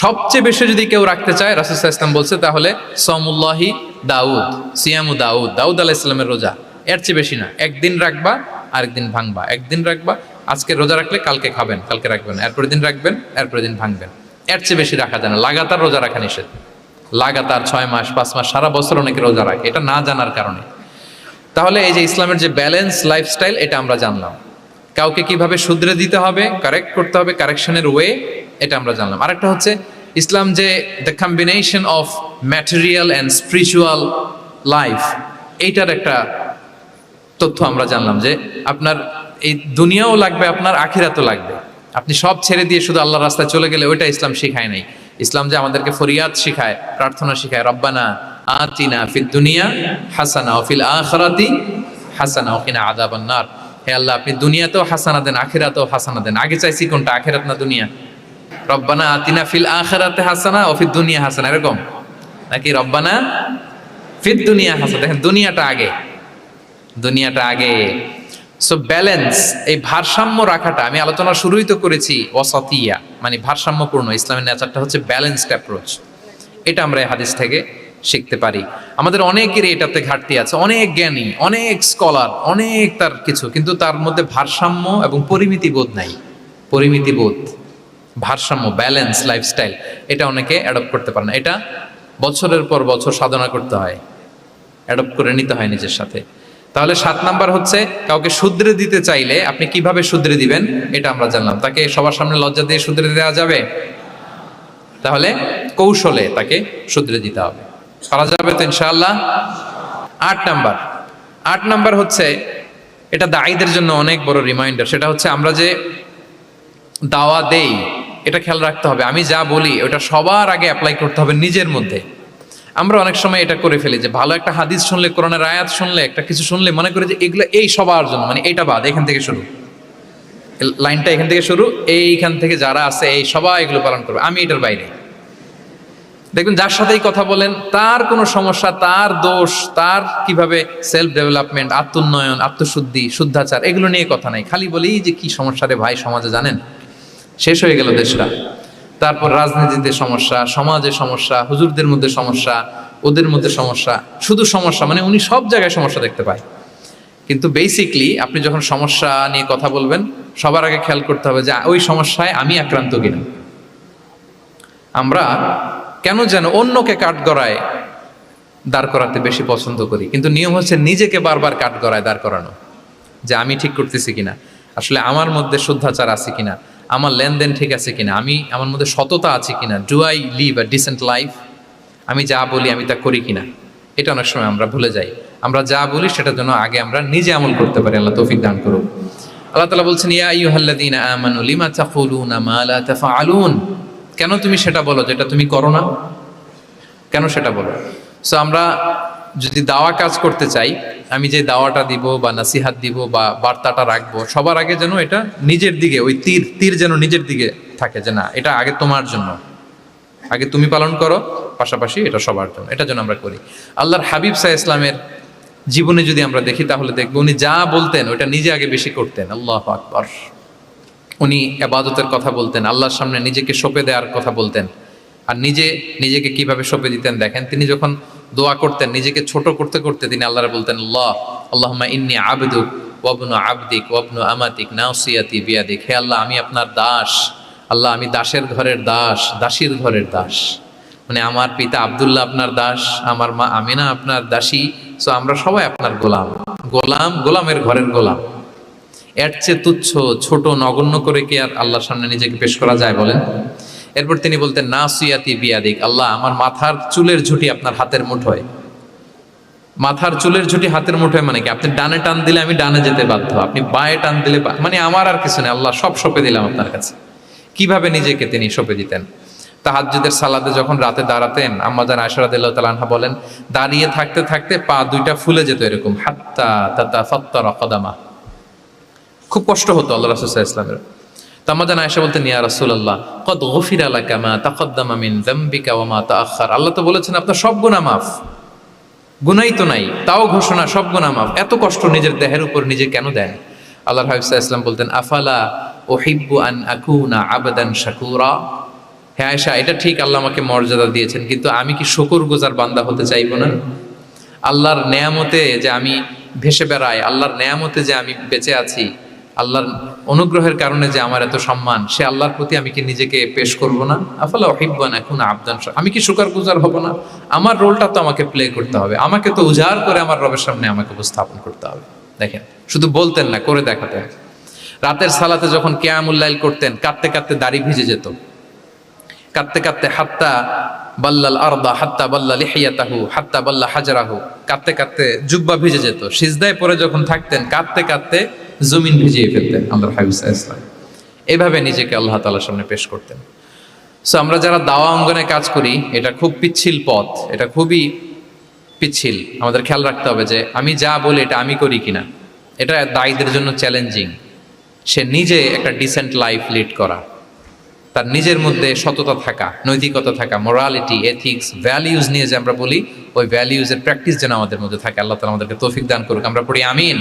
Speaker 1: সবচেয়ে বেশি যদি কেউ রাখতে চায়, রাসূল সাল্লাল্লাহু আলাইহি ওয়াসাল্লাম বলছে, তাহলে সওমুল্লাহি দাউদ, সিয়ামু দাউদ, দাউদ আলাইহিস সালামের রোজা। এর চেয়ে বেশি না। একদিন রাখবা, আরেকদিন ভাঙবা, একদিন রাখবা, আজকে রোজা রাখলে কালকে খাবেন, কালকে রাখবেন, এরপরের দিন রাখবেন, এরপরের দিন ভাঙবেন। এর চেয়ে বেশি রাখা যায় না। লাগাতার রোজা রাখা নিষেধ। লাগাতার 6 মাস 5 মাস সারা বছর অনেকে রোজা রাখে, এটা না জানার কারণে। তাহলে এই যে ইসলামের যে ব্যালেন্স লাইফস্টাইল, এটা আমরা জানলাম। কাউকে কিভাবে শুধরে দিতে হবে, কারেক্ট করতে হবে, কারেকশনের ওয়ে, এটা আমরা জানলাম। আরেকটা হচ্ছে ইসলাম যে the combination of material and spiritual life, এইটার একটা তথ্য আমরা জানলাম যে আপনার এই দুনিয়াও লাগবে, আপনার আখিরাতও লাগবে। আপনি সব ছেড়ে দিয়ে শুধু আল্লাহর রাস্তায় চলে গেলে ওইটা ইসলাম শিখায় নাই। ইসলাম যে আমাদেরকে ফরিয়াদ শিখায়, প্রার্থনা শিখায়, রব্বানা আতিনা ফিদ দুনিয়া হাসানা ওয়া ফিল আখিরাতি হাসানা ওয়া কিনা আযাবান নার। হে আল্লাহ, আপনি দুনিয়াতেও হাসানা দেন, আখিরাতেও হাসানা দেন। আগে চাইছি কোনটা, আখিরাত না দুনিয়া? রব্বানা আতিনা ফিল আখিরাতি হাসানা ওয়া ফিদ দুনিয়া হাসানা, এরকম নাকি রব্বানা ফিদ দুনিয়া হাসানা? দেখেন, দুনিয়াটা আগে, দুনিয়াটা আগে। সো ব্যালেন্স, এই ভারসাম্য রাখাটা, আমি আলোচনা শুরুই তো করেছি ওয়াসাতিয়া, মানে ভারসাম্যপূর্ণ। ইসলামের নেচারটা হচ্ছে ব্যালেন্সড অ্যাপ্রোচ। এটা আমরা এই হাদিস থেকে শিখতে পারি। আমাদের অনেকেরই এটাতে ঘাটতি আছে, অনেক জ্ঞানী, অনেক স্কলার, অনেক তার কিছু, কিন্তু তার মধ্যে ভারসাম্য এবং পরিমিতি বোধ নাই। পরিমিতি বোধ, ভারসাম্য, ব্যালেন্স লাইফস্টাইল, এটা অনেকে অ্যাডপ্ট করতে পারে না। এটা বছরের পর বছর সাধনা করতে হয়, অ্যাডপ্ট করে নিতে হয় নিজের সাথে। তাহলে 7 নাম্বার হচ্ছে, কাউকে শুধরে দিতে চাইলে আপনি কিভাবে শুধরে দিবেন, এটা আমরা জানলাম। তাকে সবার সামনে লজ্জা দিয়ে শুধরে দেওয়া যাবে? তাহলে কৌশলে তাকে শুধরে দিতে হবে। পারা যাবে তো ইনশাআল্লাহ? 8 নাম্বার হচ্ছে, এটা দায়ীদের জন্য অনেক বড় রিমাইন্ডার। সেটা হচ্ছে, আমরা যে দাওয়া দেই, এটা খেয়াল রাখতে হবে, আমি যা বলি ওটা সবার আগে অ্যাপ্লাই করতে হবে নিজের মধ্যে। আমরা অনেক সময় এটা করে ফেলি যে ভালো একটা হাদিস শুনলে, কোরআনের আয়াত শুনলে, একটা কিছু শুনলে মনে করি যে এগুলো এই সবার জন্য, মানে এটা বাদ, এখান থেকে শুরু, লাইনটা এখান থেকে শুরু, এইখান থেকে যারা আছে এই সবাই এগুলো পালন করবে, আমি এটার বাইরে। দেখবেন যার সাথেই কথা বলেন, তার কোনো সমস্যা, তার দোষ, তার কিভাবে সেলফ ডেভেলপমেন্ট, আত্মোন্নয়ন, আত্মশুদ্ধি, শুদ্ধাচার, এগুলো নিয়ে কথা নাই। খালি বলি যে কি সমস্যা রে ভাই সমাজে, জানেন শেষ হয়ে গেল দেশটা। তারপর রাজনীতিতে সমস্যা, সমাজে সমস্যা, হুজুরদের মধ্যে সমস্যা, ওদের মধ্যে সমস্যা, শুধু সমস্যা, মানে উনি সব জায়গায় সমস্যা দেখতে পায়। কিন্তু বেসিকলি আপনি যখন সমস্যা নিয়ে কথা বলবেন, সবার আগে খেয়াল করতে হবে যে ওই সমস্যায় আমি আক্রান্ত কিনা। আমরা কেন যেন অন্যকে কাঠগড়ায় দাঁড় করাতে বেশি পছন্দ করি, কিন্তু নিয়ম হচ্ছে নিজেকে বারবার কাঠগড়ায় দাঁড় করানো, যে আমি ঠিক করতেছি কিনা, আসলে আমার মধ্যে শুদ্ধাচার আছে কিনা, আমার লেনদেন ঠিক আছে কিনা, আমার মধ্যে সততা আছে কিনা, do I live a decent life, আমি যা বলি আমি তা করি কিনা। এটা অনেক সময় আমরা ভুলে যাই। আমরা যা বলি সেটার জন্য আগে আমরা নিজে আমল করতে পারি। আল্লাহ তৌফিক দান করুন। আল্লাহ তাআলা বলছেন, ইয়া আইয়ুহাল্লাযীনা আমানু লিমা তাকুলুনা মা লা তাফআলুন, কেন তুমি সেটা বলো যেটা তুমি করো না, কেন সেটা বলো। সো আমরা যদি দাওয়া কাজ করতে চাই, আমি যে দাওয়াটা দিব বা নাসিহাত দিব বা বার্তাটা রাখবো, সবার আগে যেন এটা নিজের দিকে, ওই তীর তীর যেন নিজের দিকে থাকে, যে না এটা আগে তোমার জন্য, আগে তুমি পালন করো, পাশাপাশি এটা সবার জন্য, এটা যেন আমরা করি। আল্লাহর হাবিব সাল্লাল্লাহু আলাইহি ইসলামের জীবনে যদি আমরা দেখি তাহলে দেখবো উনি যা বলতেন ওটা নিজে আগে বেশি করতেন। আল্লাহু আকবার। উনি ইবাদতের কথা বলতেন, আল্লাহর সামনে নিজেকে সঁপে দেওয়ার কথা বলতেন। আর নিজেকে কিভাবে সঁপে দিতেন দেখেন, তিনি যখন দোয়া করতেন নিজেকে ছোট করতে করতে তিনি আল্লাহরে বলতেন, আল্লাহুম্মা ইন্নী আবদুক ওয়া ইবনু আবদিক ওয়া ইবনু আমাতিক নাসিয়াতি বিয়াদিক। হে আল্লাহ, আমি আপনার দাস। আল্লাহ, আমি দাসের ঘরের দাস, দাসীর ঘরের দাস। মানে আমার পিতা আব্দুল্লাহ আপনার দাস, আমার মা আমিনা আপনার দাসী। সো আমরা সবাই আপনার গোলাম, গোলামের ঘরের গোলাম। এর চেয়ে তুচ্ছ, ছোট, নগণ্য করে কি আর আল্লাহর সামনে নিজেকে পেশ করা যায় বলেন? এরপর তিনি বলতেন, নাসিয়াতি বিয়াদিক। আল্লাহ, আমার মাথার চুলের ঝুঁটি আপনার হাতের মুঠোয়। মাথার চুলের ঝুঁটি হাতের মুঠোয় মানে কি? আপনি ডানে টান দিলে আমি ডানে যেতে বাধ্য, আপনি বাঁয়ে টান দিলে মানে আমার আর কিছু নেই, আল্লাহ সব সঁপে দিলাম আপনার কাছে। কিভাবে নিজেকে তিনি সঁপে দিতেন? তাহাজ্জুদের সালাতে যখন রাতে দাঁড়াতেন, আম্মা জান আয়েশা রাদিয়াল্লাহু তাআলা আনহা বলেন, দাঁড়িয়ে থাকতে থাকতে পা দুইটা ফুলে যেত এরকম, হাত্তা তাতাফাত্তারা কদামা। খুব কষ্ট হতো আল্লাহ রাসূল সাল্লাল্লাহু আলাইহি ওয়াসাল্লামের। তো আম্মা জান আয়েশা বলতেন, ইয়া রাসূলুল্লাহ কদ গুফিরা লাকা মা তাকদ্দামা মিন যামবিকা ওয়া মা তাআখার। আল্লাহ তো বলেছেন আপনার সব গুনাহ মাফ, গুনাই তো নাই, তাও ঘোষণা সব গুনাহ মাফ। এত কষ্ট নিজের দেহের উপর নিজে কেন দেন? আল্লাহর হাবিব সাল্লাল্লাহু আলাইহি ওয়াসাল্লাম বলতেন, আফালা উহিব্বু আন আকুনা আবদান শাকুরা। হ্যাঁ আয়েশা, এটা ঠিক, আল্লাহ আমাকে মর্যাদা দিয়েছেন, কিন্তু আমি কি শুকরগুজার বান্দা হতে চাইবো না? আল্লাহর নেয়ামতে যে আমি ভেসে বেড়াই, আল্লাহর নেয়ামতে যে আমি বেঁচে আছি, আল্লাহর অনুগ্রহের কারণে যে আমার এত সম্মান, সে আল্লাহর প্রতি আমি কি নিজেকে পেশ করব না? আফালা উহিব্বু আন আকুনা আবদান শাকুরা। আমি কি শুকরগুজার হব না? আমার রোলটা তো আমাকে প্লে করতে হবে, আমাকে তো উজাড় করে আমার রবের সামনে আমাকে উপস্থাপন করতে হবে। দেখেন, শুধু বলতেন না, করে দেখাতেন। রাতের সালাতে যখন কিয়ামুল লাইল করতেন, কাঁদতে কাঁদতে দাড়ি ভিজে যেত, কাঁদতে কাঁদতে হাত্তা বাল্লাল আরদা হাত্তা বাল্লা লিহিয়াতাহু হাত্তা বাল্লা হাজরাহু, কাঁদতে কাঁদতে জুব্বা ভিজে যেত। সিজদায় পড়ে যখন থাকতেন, কাঁদতে কাঁদতে জমিন ভিজিয়ে ফেলতেন আল্লাহর হাবিব সাল্লাল্লাহু আলাইহি ওয়াসাল্লাম। এভাবে নিজেকে আল্লাহ তাআলার সামনে পেশ করতেন। সো আমরা যারা দাওয়া অঙ্গনে কাজ করি, এটা খুব পিচ্ছিল পথ, এটা খুবই পিচ্ছিল। আমাদের খেয়াল রাখতে হবে যে আমি যা বলি এটা আমি করি কিনা। এটা দায়ীদের জন্য চ্যালেঞ্জিং। সে নিজে একটা ডিসেন্ট লাইফ লিড করা, তার নিজের মধ্যে সততা থাকা, নৈতিকতা থাকা, মোরালিটি, এথিক্স, ভ্যালিউজ নিয়ে যে আমরা বলি, ওই ভ্যালিউজের প্র্যাকটিস যেন আমাদের মধ্যে থাকে। আল্লাহ তাআলা আমাদেরকে তৌফিক দান করুক, আমরা পড়ি আমিন।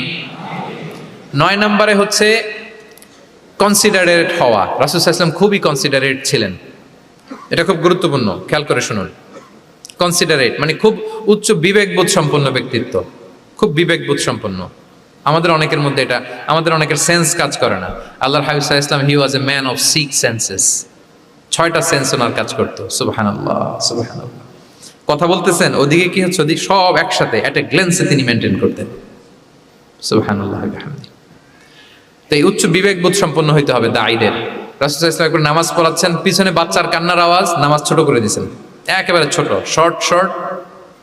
Speaker 1: 9 নম্বরে হচ্ছে কনসিডারেট হওয়া। রাসূল সাল্লাল্লাহু আলাইহি ওয়াসাল্লাম খুবই কনসিডারেট ছিলেন, এটা খুব গুরুত্বপূর্ণ, খেয়াল করে শুনুন। কনসিডারেট মানে খুব উচ্চ বিবেকবোধ সম্পন্ন ব্যক্তিত্ব, খুব বিবেকবোধ সম্পন্ন। আমাদের অনেকের মধ্যে এটা, আমাদের অনেকের সেন্স কাজ করে না। আল্লাহর হাবিব সাল্লাল্লাহু আলাইহি ওয়াসাল্লাম, he was a man of 6 senses. 6টা সেন্স ওনার কাজ করতো। সুবহানাল্লাহ, সুবহানাল্লাহ। কথা বলতেছেন, ওদিকে কি হচ্ছে, ওদিকে সব একসাথে এট এ গ্ল্যান্সে তিনি মেনটেন করতেন। সুবহানাল্লাহ বিহামদি। তো এই উচ্চ বিবেকবোধ সম্পন্ন হইতে হবে দায়ীদের। রাসূল সাল্লাল্লাহু আলাইহি ওয়াসাল্লাম নামাজ পড়াচ্ছেন, পিছনে বাচ্চার কান্নার আওয়াজ, নামাজ ছোট করে দিয়েছেন, একেবারে ছোট, শর্ট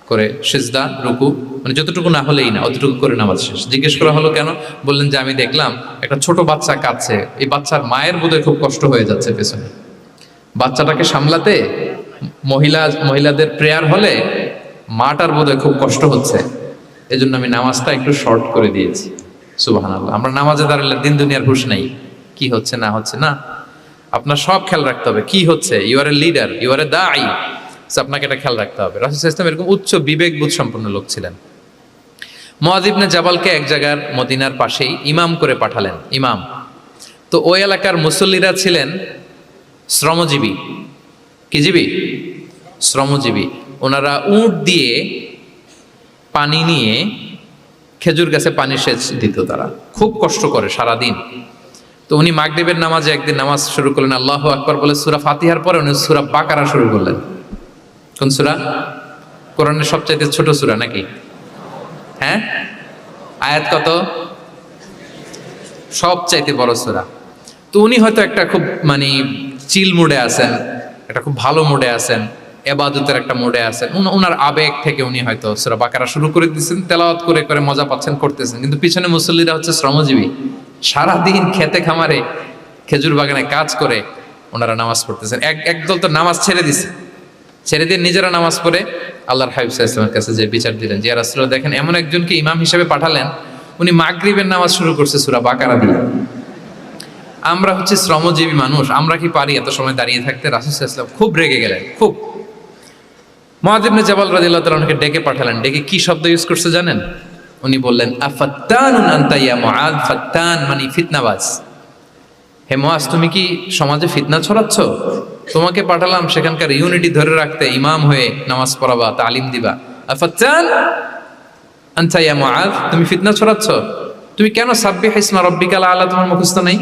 Speaker 1: করে সিজদা, রুকু, মানে যতটুকু না হলেই না, অতটুকু করে নামাজ শেষ। জিজ্ঞেস করা হলো কেন? বললেন যে আমি দেখলাম একটা ছোট বাচ্চা কাঁদছে, এই বাচ্চার মায়ের বোধহয় খুব কষ্ট হয়ে যাচ্ছে পেছনে, বাচ্চাটাকে সামলাতে মহিলাদের প্রেয়ার হলে মাটার বোধহয় খুব কষ্ট হচ্ছে, এজন্য আমি নামাজটা একটু শর্ট করে দিয়েছি। সুবহানাল্লাহ। আমরা নামাজে দাঁড়ালে দিন দুনিয়ার হুঁশ নেই, কি হচ্ছে না হচ্ছে না। আপনার সব খেয়াল রাখতে হবে, কি হচ্ছে। You are a leader, you are a দাঈ, আপনাকে এটা খেয়াল রাখতে হবে। রাসূল সাল্লাল্লাহু আলাইহি ওয়াসাল্লাম এরকম উচ্চ বিবেকবোধ সম্পন্ন লোক ছিলেন। মুআয ইবনে জাবালকে এক জায়গার মদিনার পাশেই ইমাম করে পাঠালেন, ইমাম। তো ওই এলাকার মুসল্লিরা ছিলেন শ্রমজীবী। কি জীবী? শ্রমজীবী। ওনারা উট দিয়ে পানি নিয়ে খেজুর গাছে পানি সেচ দিত, তারা খুব কষ্ট করে সারাদিন। তো উনি মাগরিবের নামাজে একদিন নামাজ শুরু করলেন, আল্লাহু আকবার বলে সূরা ফাতিহার পরে উনি সূরা বাকারা শুরু করলেন। কোন সূরা? কোরআনের সবচাইতে ছোট সূরা নাকি? হ্যাঁ, আয়াত কত? সবচাইতে বড় সূরা। তো উনি হয়তো একটা খুব মানে চিল মুডে আছেন, একটা খুব ভালো মুডে আছেন, ইবাদতের একটা মুডে আছেন। উনার আবেগ থেকে উনি হয়তো সূরা বাকারা শুরু করে দিয়েছেন, তেলাওয়াত করে করে মজা পাচ্ছেন, করতেছেন। কিন্তু পিছনে মুসল্লিরা হচ্ছে শ্রমজীবী, সারাদিন খেতে খামারে খেজুর বাগানে কাজ করে ওনারা নামাজ পড়তেছেন। একদল তো নামাজ ছেড়ে দিছে, ছেড়ে দিয়ে নিজেরা নামাজ পড়ে আল্লাহর হাবিব সাল্লাল্লাহু আলাইহি ওয়াসাল্লামের কাছে যে বিচার দিলেন যে ইয়া রাসূলুল্লাহ, দেখেন এমন একজনকে ইমাম হিসেবে পাঠালেন, উনি মাগরিবের নামাজ শুরু করছে সূরা বাকারা দিয়ে। আমরা হচ্ছে শ্রমজীবী মানুষ, আমরা কি পারি এত সময় দাঁড়িয়ে থাকতে? রাসূল সাল্লাল্লাহু আলাইহি ওয়াসাল্লাম খুব রেগে গেলেন, খুব। মুআয ইবনে জাবাল রাদিয়াল্লাহু তাআলা আনহুকে ডেকে পাঠালেন। ডেকে কি শব্দ ইউজ করছে জানেন? উনি বললেন, আফাত্তানুন আনতা ইয়া মুআয। ফাত্তান মানে ফিতনাবাজ। হে মুআয, তুমি কি সমাজে ফিতনা ছড়াচ্ছ? তোমাকে পাঠালাম সেখানকার ইউনিটি ধরে রাখতে, ইমাম হয়ে নামাজ পড়াবা, তালিম দিবা। আফাত্তান আনতা ইয়া মুআয, তুমি ফিতনা ছড়াচ্ছ? তুমি কেন সাব্বিহ ইসমা রাব্বিকাল আলা তোমার মুখস্থ নাই?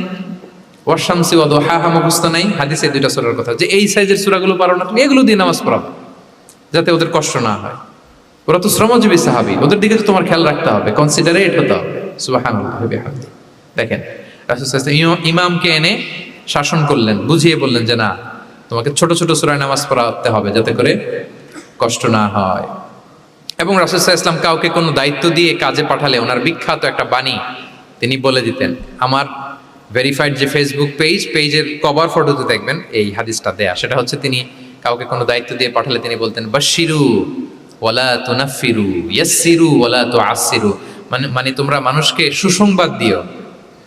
Speaker 1: ওয়াশ শামসি ওয়া দুহাহা মুখস্থ নাই? হাদিসে দুইটা সূরার কথা, যে এই সাইজের সূরাগুলো পারো না, তুমি এগুলো দিয়ে নামাজ পড়াবা যাতে ওদের কষ্ট না হয়। ওরা তো শ্রমজীবী সাহাবী, ওদের দিকে তো তোমার খেয়াল রাখতে হবে, কনসিডারেট হতে হবে। সুবহানাল্লাহ ওয়া বিহামদিহি। দেখেন রাসূল সাল্লাল্লাহু আলাইহি ওয়াসাল্লাম ইমামকে এনে শাসন করলেন, বুঝিয়ে বললেন যে না, তোমাকে ছোট ছোট সূরায় নামাজ পড়াতে হবে যাতে করে কষ্ট না হয়। এবং রাসূল সাল্লাল্লাহু আলাইহি ওয়াসাল্লাম কাউকে কোনো দায়িত্ব দিয়ে কাজে পাঠালে ওনার বিখ্যাত একটা বাণী তিনি বলে দিতেন। আমার ভেরিফাইড যে ফেসবুক পেজের কভার ফটোতে দেখবেন এই হাদিসটা দেয়া। সেটা হচ্ছে তিনি কাউকে কোনো দায়িত্ব দিয়ে পাঠালে তিনি বলতেন, বাশশিরু ওয়ালা তুনাফিরু, ইয়াসসিরু ওয়ালা তুআসসিরু। মানে তোমরা মানুষকে সুসংবাদ দিও,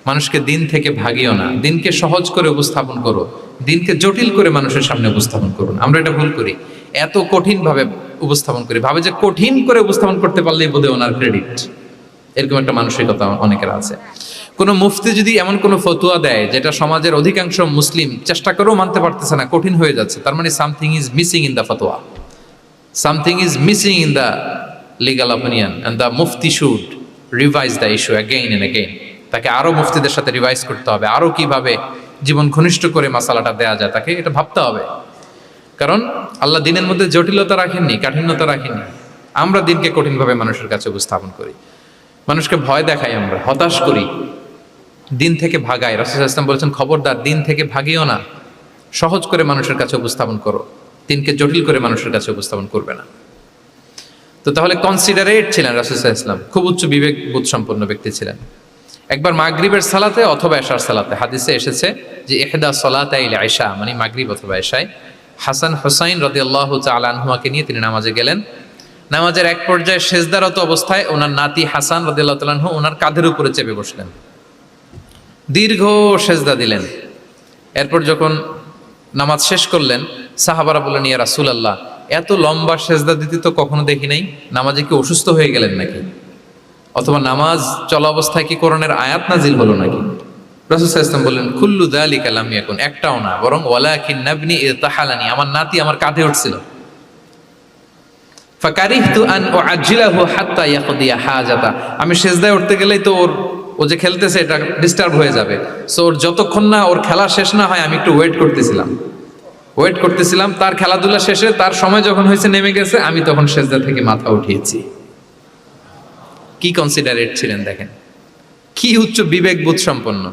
Speaker 1: মানুষকে দিন থেকে ভাগিও না, দিনকে সহজ করে উপস্থাপন করো, দিনকে জটিল করে মানুষের সামনে উপস্থাপন করুন। আমরা এটা ভুল করি, এত কঠিন ভাবে উপস্থাপন করি, ভাবে যে কঠিন করে উপস্থাপন করতে পারলেই বোধহয় ওনার ক্রেডিট। এরকম একটা মানসিকতা অনেকের আছে। কোনো মুফতি যদি এমন কোনো ফতোয়া দেয় যেটা সমাজের অধিকাংশ মুসলিম চেষ্টা করেও মানতে পারতেছে না, কঠিন হয়ে যাচ্ছে, তার মানে something is missing in the ফতোয়া, something is missing in the legal opinion, and the মুফতি should revise the issue again and again. তাকে আরো মুফতিদের সাথে রিভাইজ করতে হবে, আরো কিভাবে জীবন ঘনিষ্ঠ করে মাসালাটা দেয়া যায়, তাকে এটা ভাবতে হবে। কারণ আল্লাহ দিনের মধ্যে জটিলতা রাখেননি, কাঠিন্যতা রাখেননি। আমরা দিনকে কঠিনভাবে মানুষের কাছে উপস্থাপন করি, মানুষকে ভয় দেখাই, আমরা হতাশ করি, দিন থেকে ভাগাই। রাসূল সাল্লাল্লাহু আলাইহি ওয়াসাল্লাম বলেছেন, খবরদার দিন থেকে ভাগিও না, সহজ করে মানুষের কাছে উপস্থাপন করো, দিনকে জটিল করে মানুষের কাছে উপস্থাপন করবে না। তো তাহলে কনসিডারেট ছিলেন রাসূল সাল্লাল্লাহু আলাইহি ওয়াসাল্লাম, খুব উচ্চ বিবেক বোধ সম্পন্ন ব্যক্তি ছিলেন। একবার মাগরিবের সালাতে অথবা এশার সালাতে হাদিসে এসেছে যে ইহদা সালাতাইল ইশা মানে মাগরিব অথবা এশায় হাসান হুসাইন রাদিয়াল্লাহু তাআলা আনহুমাকে নিয়ে তিনি নামাজে গেলেন। নামাজের এক পর্যায়ে সেজদারত অবস্থায় ওনার নাতি হাসান রাদিয়াল্লাহু তাআলা আনহু ওনার কাঁধের উপরে চেপে বসলেন, দীর্ঘ সেজদা দিলেন। এরপর যখন নামাজ শেষ করলেন, সাহাবারা বললেন, ইয়া রাসূলুল্লাহ, এত লম্বা সেজদা দিতে তো কখনো দেখি নাই, নামাজে কি অসুস্থ হয়ে গেলেন নাকি? অথবা নামাজ চলা অবস্থায় কি কোরআনের আয়াত নাজিল হলো নাকি? রাসূল সাল্লাল্লাহু আলাইহি ওয়াসাল্লাম বললেন, কুল্লু যালিকা লাম ইয়াকুন, একটাও না, বরং ওয়ালাকিন নাবনি ইরতাহালানি, আমার নাতি আমার কাঁধে উঠছিল। ফাকারিহতু আন উআজ্জিলাহু হাত্তা ইয়াকদিয়া হাজাতা, আমি সেজদায় উঠতে গেলেই তো ও যে খেলতেছে এটা ডিস্টার্ব হয়ে যাবে, সো ওর যতক্ষণ না ওর খেলা শেষ না হয় আমি একটু ওয়েট করতেছিলাম। তার খেলাধুলা শেষে তার সময় যখন হয়েছে নেমে গেছে, আমি তখন সেজদা থেকে মাথা উঠিয়েছি। কি কনসিডারেট ছিলেন দেখেন, কি উচ্চ বিবেক বোধ সম্পন্ন,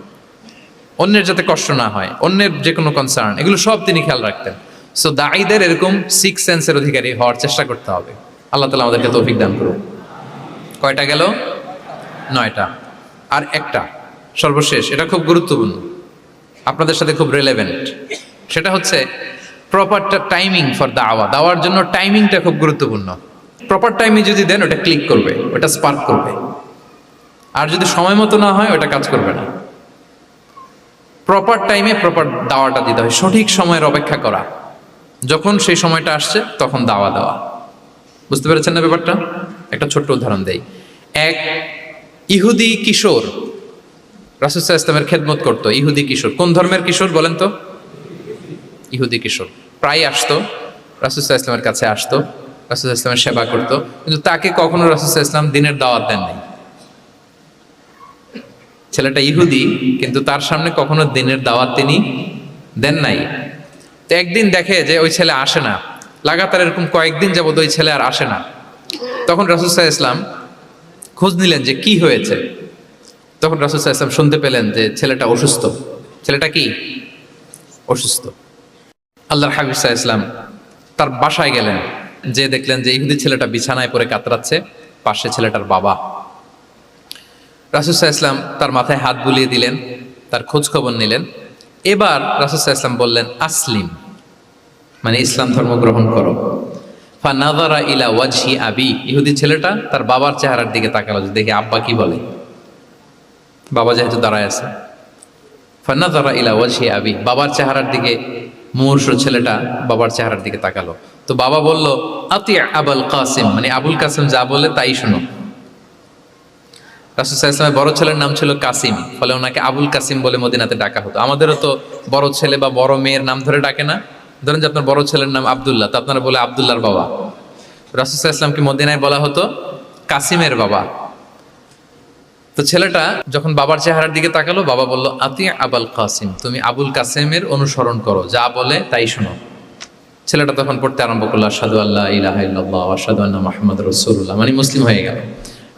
Speaker 1: অন্যের যাতে কষ্ট না হয়, অন্যের যে কোনো কনসার্ন, এগুলো সব তিনি খেয়াল রাখতেন। সো দাঈদের এরকম সিক্স সেন্সের অধিকারী হওয়ার চেষ্টা করতে হবে। আল্লাহ তাআলা আমাদেরকে তৌফিক দান করুন। কয়টা গেল? 9টা। আর একটা সর্বশেষ, এটা খুব গুরুত্বপূর্ণ, আপনাদের সাথে খুব রিলেভেন্ট। সেটা হচ্ছে প্রপার টাইমিং ফর দাওয়ার জন্য টাইমিংটা খুব গুরুত্বপূর্ণ। প্রপার টাইমে যদি দেন ওটা ক্লিক করবে, ওটা স্পার্ক করবে। আর যদি সময় মতো না হয় ওটা কাজ করবে না। প্রপার টাইমে প্রপার দাওয়াটা দিতে হয়, সঠিক সময়ের অপেক্ষা করা, যখন সেই সময়টা আসছে তখন দাওয়া দেওয়া। বুঝতে পেরেছেন না ব্যাপারটা? একটা ছোট্ট উদাহরণ দেই। এক ইহুদি কিশোর রাসূল সাল্লাল্লাহু আলাইহি ওয়াসাল্লামের খেদমত করতো। ইহুদি কিশোর, কোন ধর্মের কিশোর বলেন তো? ইহুদি কিশোর। প্রায় আসতো রাসূল সাল্লাল্লাহু আলাইহি ওয়াসাল্লামের কাছে, আসতো রাসূল সাল্লাল্লাহু আলাইহি ওয়াসাল্লামের সেবা করতো, কিন্তু তাকে কখনো রাসূল সাল্লাল্লাহু আলাইহি ওয়াসাল্লাম দিনের দাওয়াত দেন নাই। ছেলেটা ইহুদি, কিন্তু তার সামনে কখনো দিনের দাওয়াত তিনি দেন নাই। তো একদিন দেখে যে ওই ছেলে আসে না, লাগাতার এরকম কয়েকদিন যাবত ওই ছেলে আর আসে না। তখন রাসূল সাল্লাল্লাহু আলাইহি ওয়াসাল্লাম খোঁজ নিলেন যে কি হয়েছে। তখন রাসূল সাল্লাল্লাহু আলাইহি ওয়াসাল্লাম শুনতে পেলেন যে ছেলেটা অসুস্থ। ছেলেটা কি অসুস্থ? আল্লাহর হাবিব সাল্লাল্লাহু আলাইহি ওয়াসাল্লাম তার বাসায় গেলেন, যে দেখলেন যে ইহুদি ছেলেটা বিছানায় পড়ে কাতরাচ্ছে, পাশে ছেলেটার বাবা। রাসূল সাল্লাল্লাহু আলাইহি ওয়াসাল্লাম তার মাথায় হাত বুলিয়ে দিলেন, তার খোঁজ খবর নিলেন। এবার রাসূল সাল্লাল্লাহু আলাইহি ওয়াসাল্লাম বললেন, আসলিম, মানে ইসলাম ধর্ম গ্রহণ করো। ফানাযারা ইলা ওয়াজহি আবি, ইহুদি ছেলেটা তার বাবার চেহারার দিকে তাকালো যে দেখি আব্বা কি বলে। বাবা যেহেতু দাঁড়ায় আছে, ফানাযারা ইলা ওয়াজহি আবি, বাবার চেহারার দিকে মুমূর্ষ ছেলেটা বাবার চেহারার দিকে তাকালো। তো বাবা বলল আতি আবুল কাসিম, মানে আবুল কাসিম যা বলে তাই শোনো। রাসূল সাল্লাল্লাহু আলাইহি ওয়াসাল্লামের বড় ছেলের নাম ছিল কাসিম, ফলে ওনাকে আবুল কাসিম বলে মদিনাতে ডাকা হতো। আমাদেরও তো বড় ছেলে বা বড় মেয়ের নাম ধরে ডাকে না? ধরেন যে আপনার বড় ছেলের নাম আব্দুল্লাহ, তো আপনারা বলে আব্দুল্লাহর বাবা। রাসূল সাল্লাল্লাহু আলাইহি ওয়াসাল্লামকে মদিনায় বলা হতো কাসিমের বাবা। তো ছেলেটা যখন বাবার চেহারার দিকে তাকালো, বাবা বলল আতি আবুল কাসিম, তুমি আবুল কাসিমের অনুসরণ করো, যা বলে তাই শোনো। ছেলেটা তখন পড়তে আরম্ভ করলো আশহাদু আল্লা ইলাহা ইল্লাল্লাহ ওয়া আশহাদু আন্না মুহাম্মাদুর রাসূলুল্লাহ, মানে মুসলিম হয়ে গেল।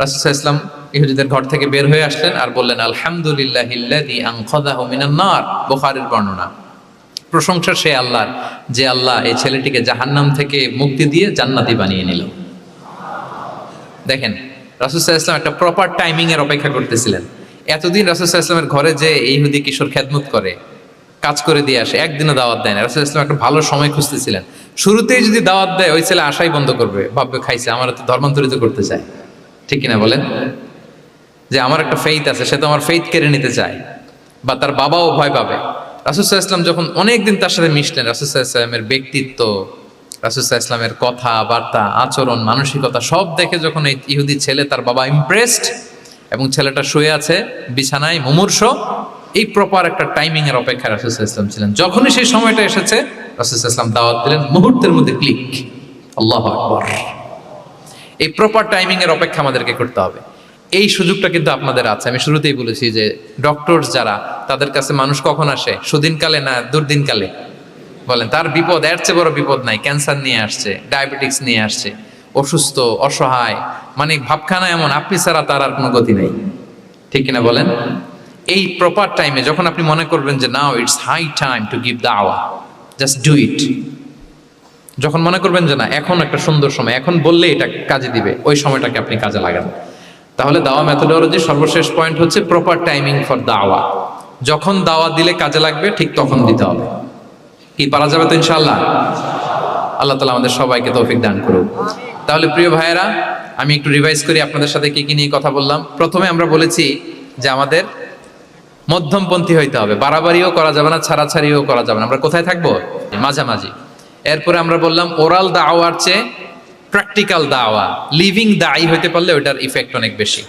Speaker 1: রাসূল সাল্লাল্লাহু আলাইহি ওয়াসাল্লাম ইহুদিদের ঘর থেকে বের হয়ে আসলেন আর বললেন আলহামদুলিল্লাহিল্লাযী আনকাযাহু মিনান নার, বুখারীর বর্ণনা। প্রশংসা সে আল্লাহর, যে আল্লাহ এই ছেলেটিকে জাহান্নাম থেকে মুক্তি দিয়ে জান্নাতি বানিয়ে নিল। দেখেন রাসূল সাল্লাল্লাহু আলাইহি ওয়াসাল্লাম একটা প্রপার টাইমিং এর অপেক্ষা করতেছিলেন। এতদিন রাসূল সাল্লাল্লাহু আলাইহি ওয়াসাল্লামের ঘরে যে ইহুদি কিশোর খেদমত করে, কাজ করে দিয়ে আসে, একদিনও দাওয়াত দেয় না। রাসূল সাল্লাল্লাহু আলাইহি ওয়াসাল্লাম একটা ভালো সময় খুঁজতেছিলেন। শুরুতেই যদি দাওয়াত দেয় ওই ছেলে আশাই বন্ধ করবে, ভাববে খাইছে, আমার তো ধর্মান্তরিত করতে চায়। ঠিক কিনা বলেন? যে আমার একটা ফেইথ আছে, সে তো আমার ফেইথ কেড়ে নিতে চায়, বা তার বাবাও ভয় পাবে। রাসূল সাল্লাল্লাহু আলাইহি ওয়াসাল্লাম যখন অনেকদিন তার সাথে মিশলেন, রাসূল সাল্লাল্লাহু আলাইহি ওয়াসাল্লামের ব্যক্তিত্ব, রাসূল সাল্লাল্লাহু আলাইহি ওয়াসাল্লামের কথা বার্তা আচরণ মানসিকতা সব দেখে যখন এই ইহুদি ছেলে তার বাবা ইমপ্রেসড, এবং ছেলেটা শুয়ে আছে বিছানায় মুমূর্ষ, এই প্রপার একটা টাইমিং এর অপেক্ষায় রাসূল সাল্লাল্লাহু আলাইহি ওয়াসাল্লাম ছিলেন। যখনই সেই সময়টা এসেছে রাসূল সাল্লাল্লাহু আলাইহি ওয়াসাল্লাম দাওয়াত দিলেন, মুহূর্তের মধ্যে ক্লিক। আল্লাহু আকবার। এই প্রপার টাইমিং এর অপেক্ষা আমাদেরকে করতে হবে। এই সুযোগটা কিন্তু আপনাদের আছে। আমি শুরুতেই বলেছি যে ডক্টর যারা, তাদের কাছে মানুষ কখন আসে? সুদিনকালে না দুর্দিনকালে? বলেন, তার বিপদ এর চেয়ে বড় বিপদ নাই। ক্যান্সার নিয়ে আসছে, ডায়াবেটিক্স নিয়ে আসছে, অসুস্থ অসহায়, মানে ভাবখানা এমন, আপনি ছাড়া তার আর কোনো গতি নেই। ঠিক কিনা বলেন? এই প্রপার টাইমে যখন আপনি মনে করবেন যে now it's high time to give দাওয়া, জাস্ট ডু ইট। যখন মনে করবেন যে না এখন একটা সুন্দর সময়, এখন বললে এটা কাজে দিবে, ওই সময়টাকে আপনি কাজে লাগান। তাহলে দাওয়া মেথোডোলজি সর্বশেষ পয়েন্ট হচ্ছে প্রপার টাইমিং ফর দাওয়া। যখন দাওয়া দিলে কাজে লাগবে ঠিক তখন দিতে হবে। কি পারা যাবে তো ইনশাআল্লাহ? আল্লাহ তাআলা আমাদের সবাইকে তৌফিক দান করুন। তাহলে প্রিয় ভাইয়েরা, আমি একটু রিভাইজ করি আপনাদের সাথে কি কি নিয়ে কথা বললাম। প্রথমে আমরা বলেছি যে আমাদের মধ্যমপন্থী হইতে হবে, বাড়াবাড়িও করা যাবে না, ছাড়াছাড়িও করা যাবে না। আমরা কোথায় থাকবো? মাঝামাঝি। এরপরে আমরা বললাম ওরাল দাওয়ার চেয়ে প্র্যাকটিক্যাল দাওয়া, লিভিং দায়ী হইতে পারলে ওইটার ইফেক্ট অনেক বেশি।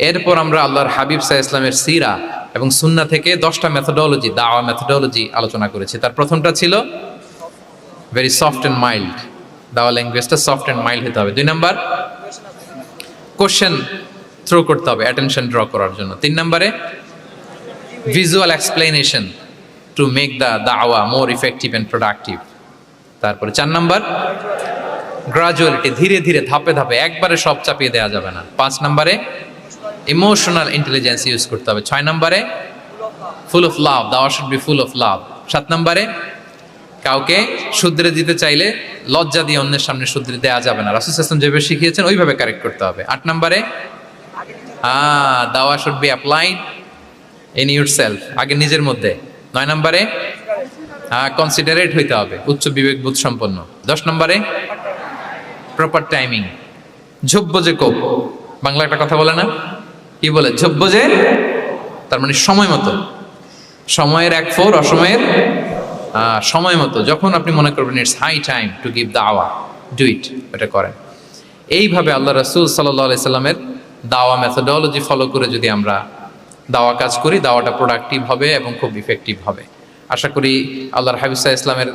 Speaker 1: এরপর আমরা আল্লাহর হাবিব সাল্লাল্লাহু আলাইহি ওয়াসাল্লামের সিরা এবং সুন্নাহ থেকে 10টা মেথোডোলজি, দাওয়া মেথোডোলজি আলোচনা করেছি। তার প্রথমটা ছিল ভেরি সফট অ্যান্ড মাইল্ড, দাওয়া ল্যাঙ্গুয়েজটা সফট অ্যান্ড মাইল্ড হতে হবে। 2 নাম্বার কোশ্চেন থ্রো করতে হবে অ্যাটেনশন ড্র করার জন্য। 3 নম্বরে visual explanation to make the দাওয়া মোর ইফেক্টিভ অ্যান্ড প্রোডাক্টিভ। তারপরে 4 নাম্বার গ্রাজুয়ালিটি, ধীরে ধীরে ধাপে ধাপে, একবারে সব চাপিয়ে দেওয়া যাবে না। 5 নম্বরে ইমোশনাল ইন্টেলিজেন্স ইউজ করতে হবে। 6 নম্বরে ফুল অফ লাভ, দাওয়া should be full of love. 7 নম্বরে কাউকে শুধরে দিতে চাইলে লজ্জা দিয়ে অন্যের সামনে শুধরে দেওয়া যাবে না, রাসূল সাল্লাল্লাহু আলাইহি ওয়াসাল্লাম যেভাবে শিখিয়েছেন ওইভাবে কারেক্ট করতে হবে। 8 নম্বরে দাওয়া should be applied in yourself, আগে নিজের মধ্যে। 9 নম্বরে কনসিডারেট হইতে হবে, উচ্চ বিবেক বোধ সম্পন্ন। 10 নম্বরে প্রপার টাইমিং, ঝোপবজে কোপ, বাংলা একটা কথা বলে না, কি বলে? ঝোপবজে, তার মানে সময় মতো, সময়ের 1/4, অসময়ের সময় মতো। যখন আপনি মনে করবেন it's high time to give দাওয়া, ডু ইট, এটা করেন। এইভাবে আল্লাহ রাসূল সাল্লাল্লাহু আলাইহি সাল্লামের দাওয়া মেথোডোলজি ফলো করে যদি আমরা দাওয়া কাজ করি, দাওয়াটা প্রোডাক্টিভ হবে এবং খুব ইফেক্টিভ হবে। আশা করি আল্লাহর হাবিব সাল্লাল্লাহু আলাইহি ইসলামের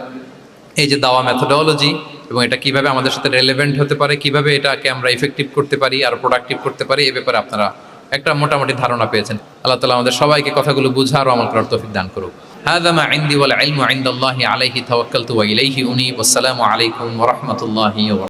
Speaker 1: এই যে দাওয়া মেথোডোলজি এবং এটা কিভাবে আমাদের সাথে রেলেভেন্ট হতে পারে, কিভাবে এটাকে আমরা ইফেক্টিভ করতে পারি আর প্রোডাক্টিভ করতে পারি, এ ব্যাপারে আপনারা একটা মোটামুটি ধারণা পেয়েছেন। আল্লাহ তাআলা আমাদের সবাইকে কথাগুলো বুঝার ও আমল করার তৌফিক দান করুক। হাযা মা ইনদি ওয়াল ইলমু ইনদাল্লাহি আলাইহি তাওয়াক্কালতু ওয়া ইলাইহি উনীব। আসসালামু আলাইকুম ওয়া রাহমাতুল্লাহি ওয়া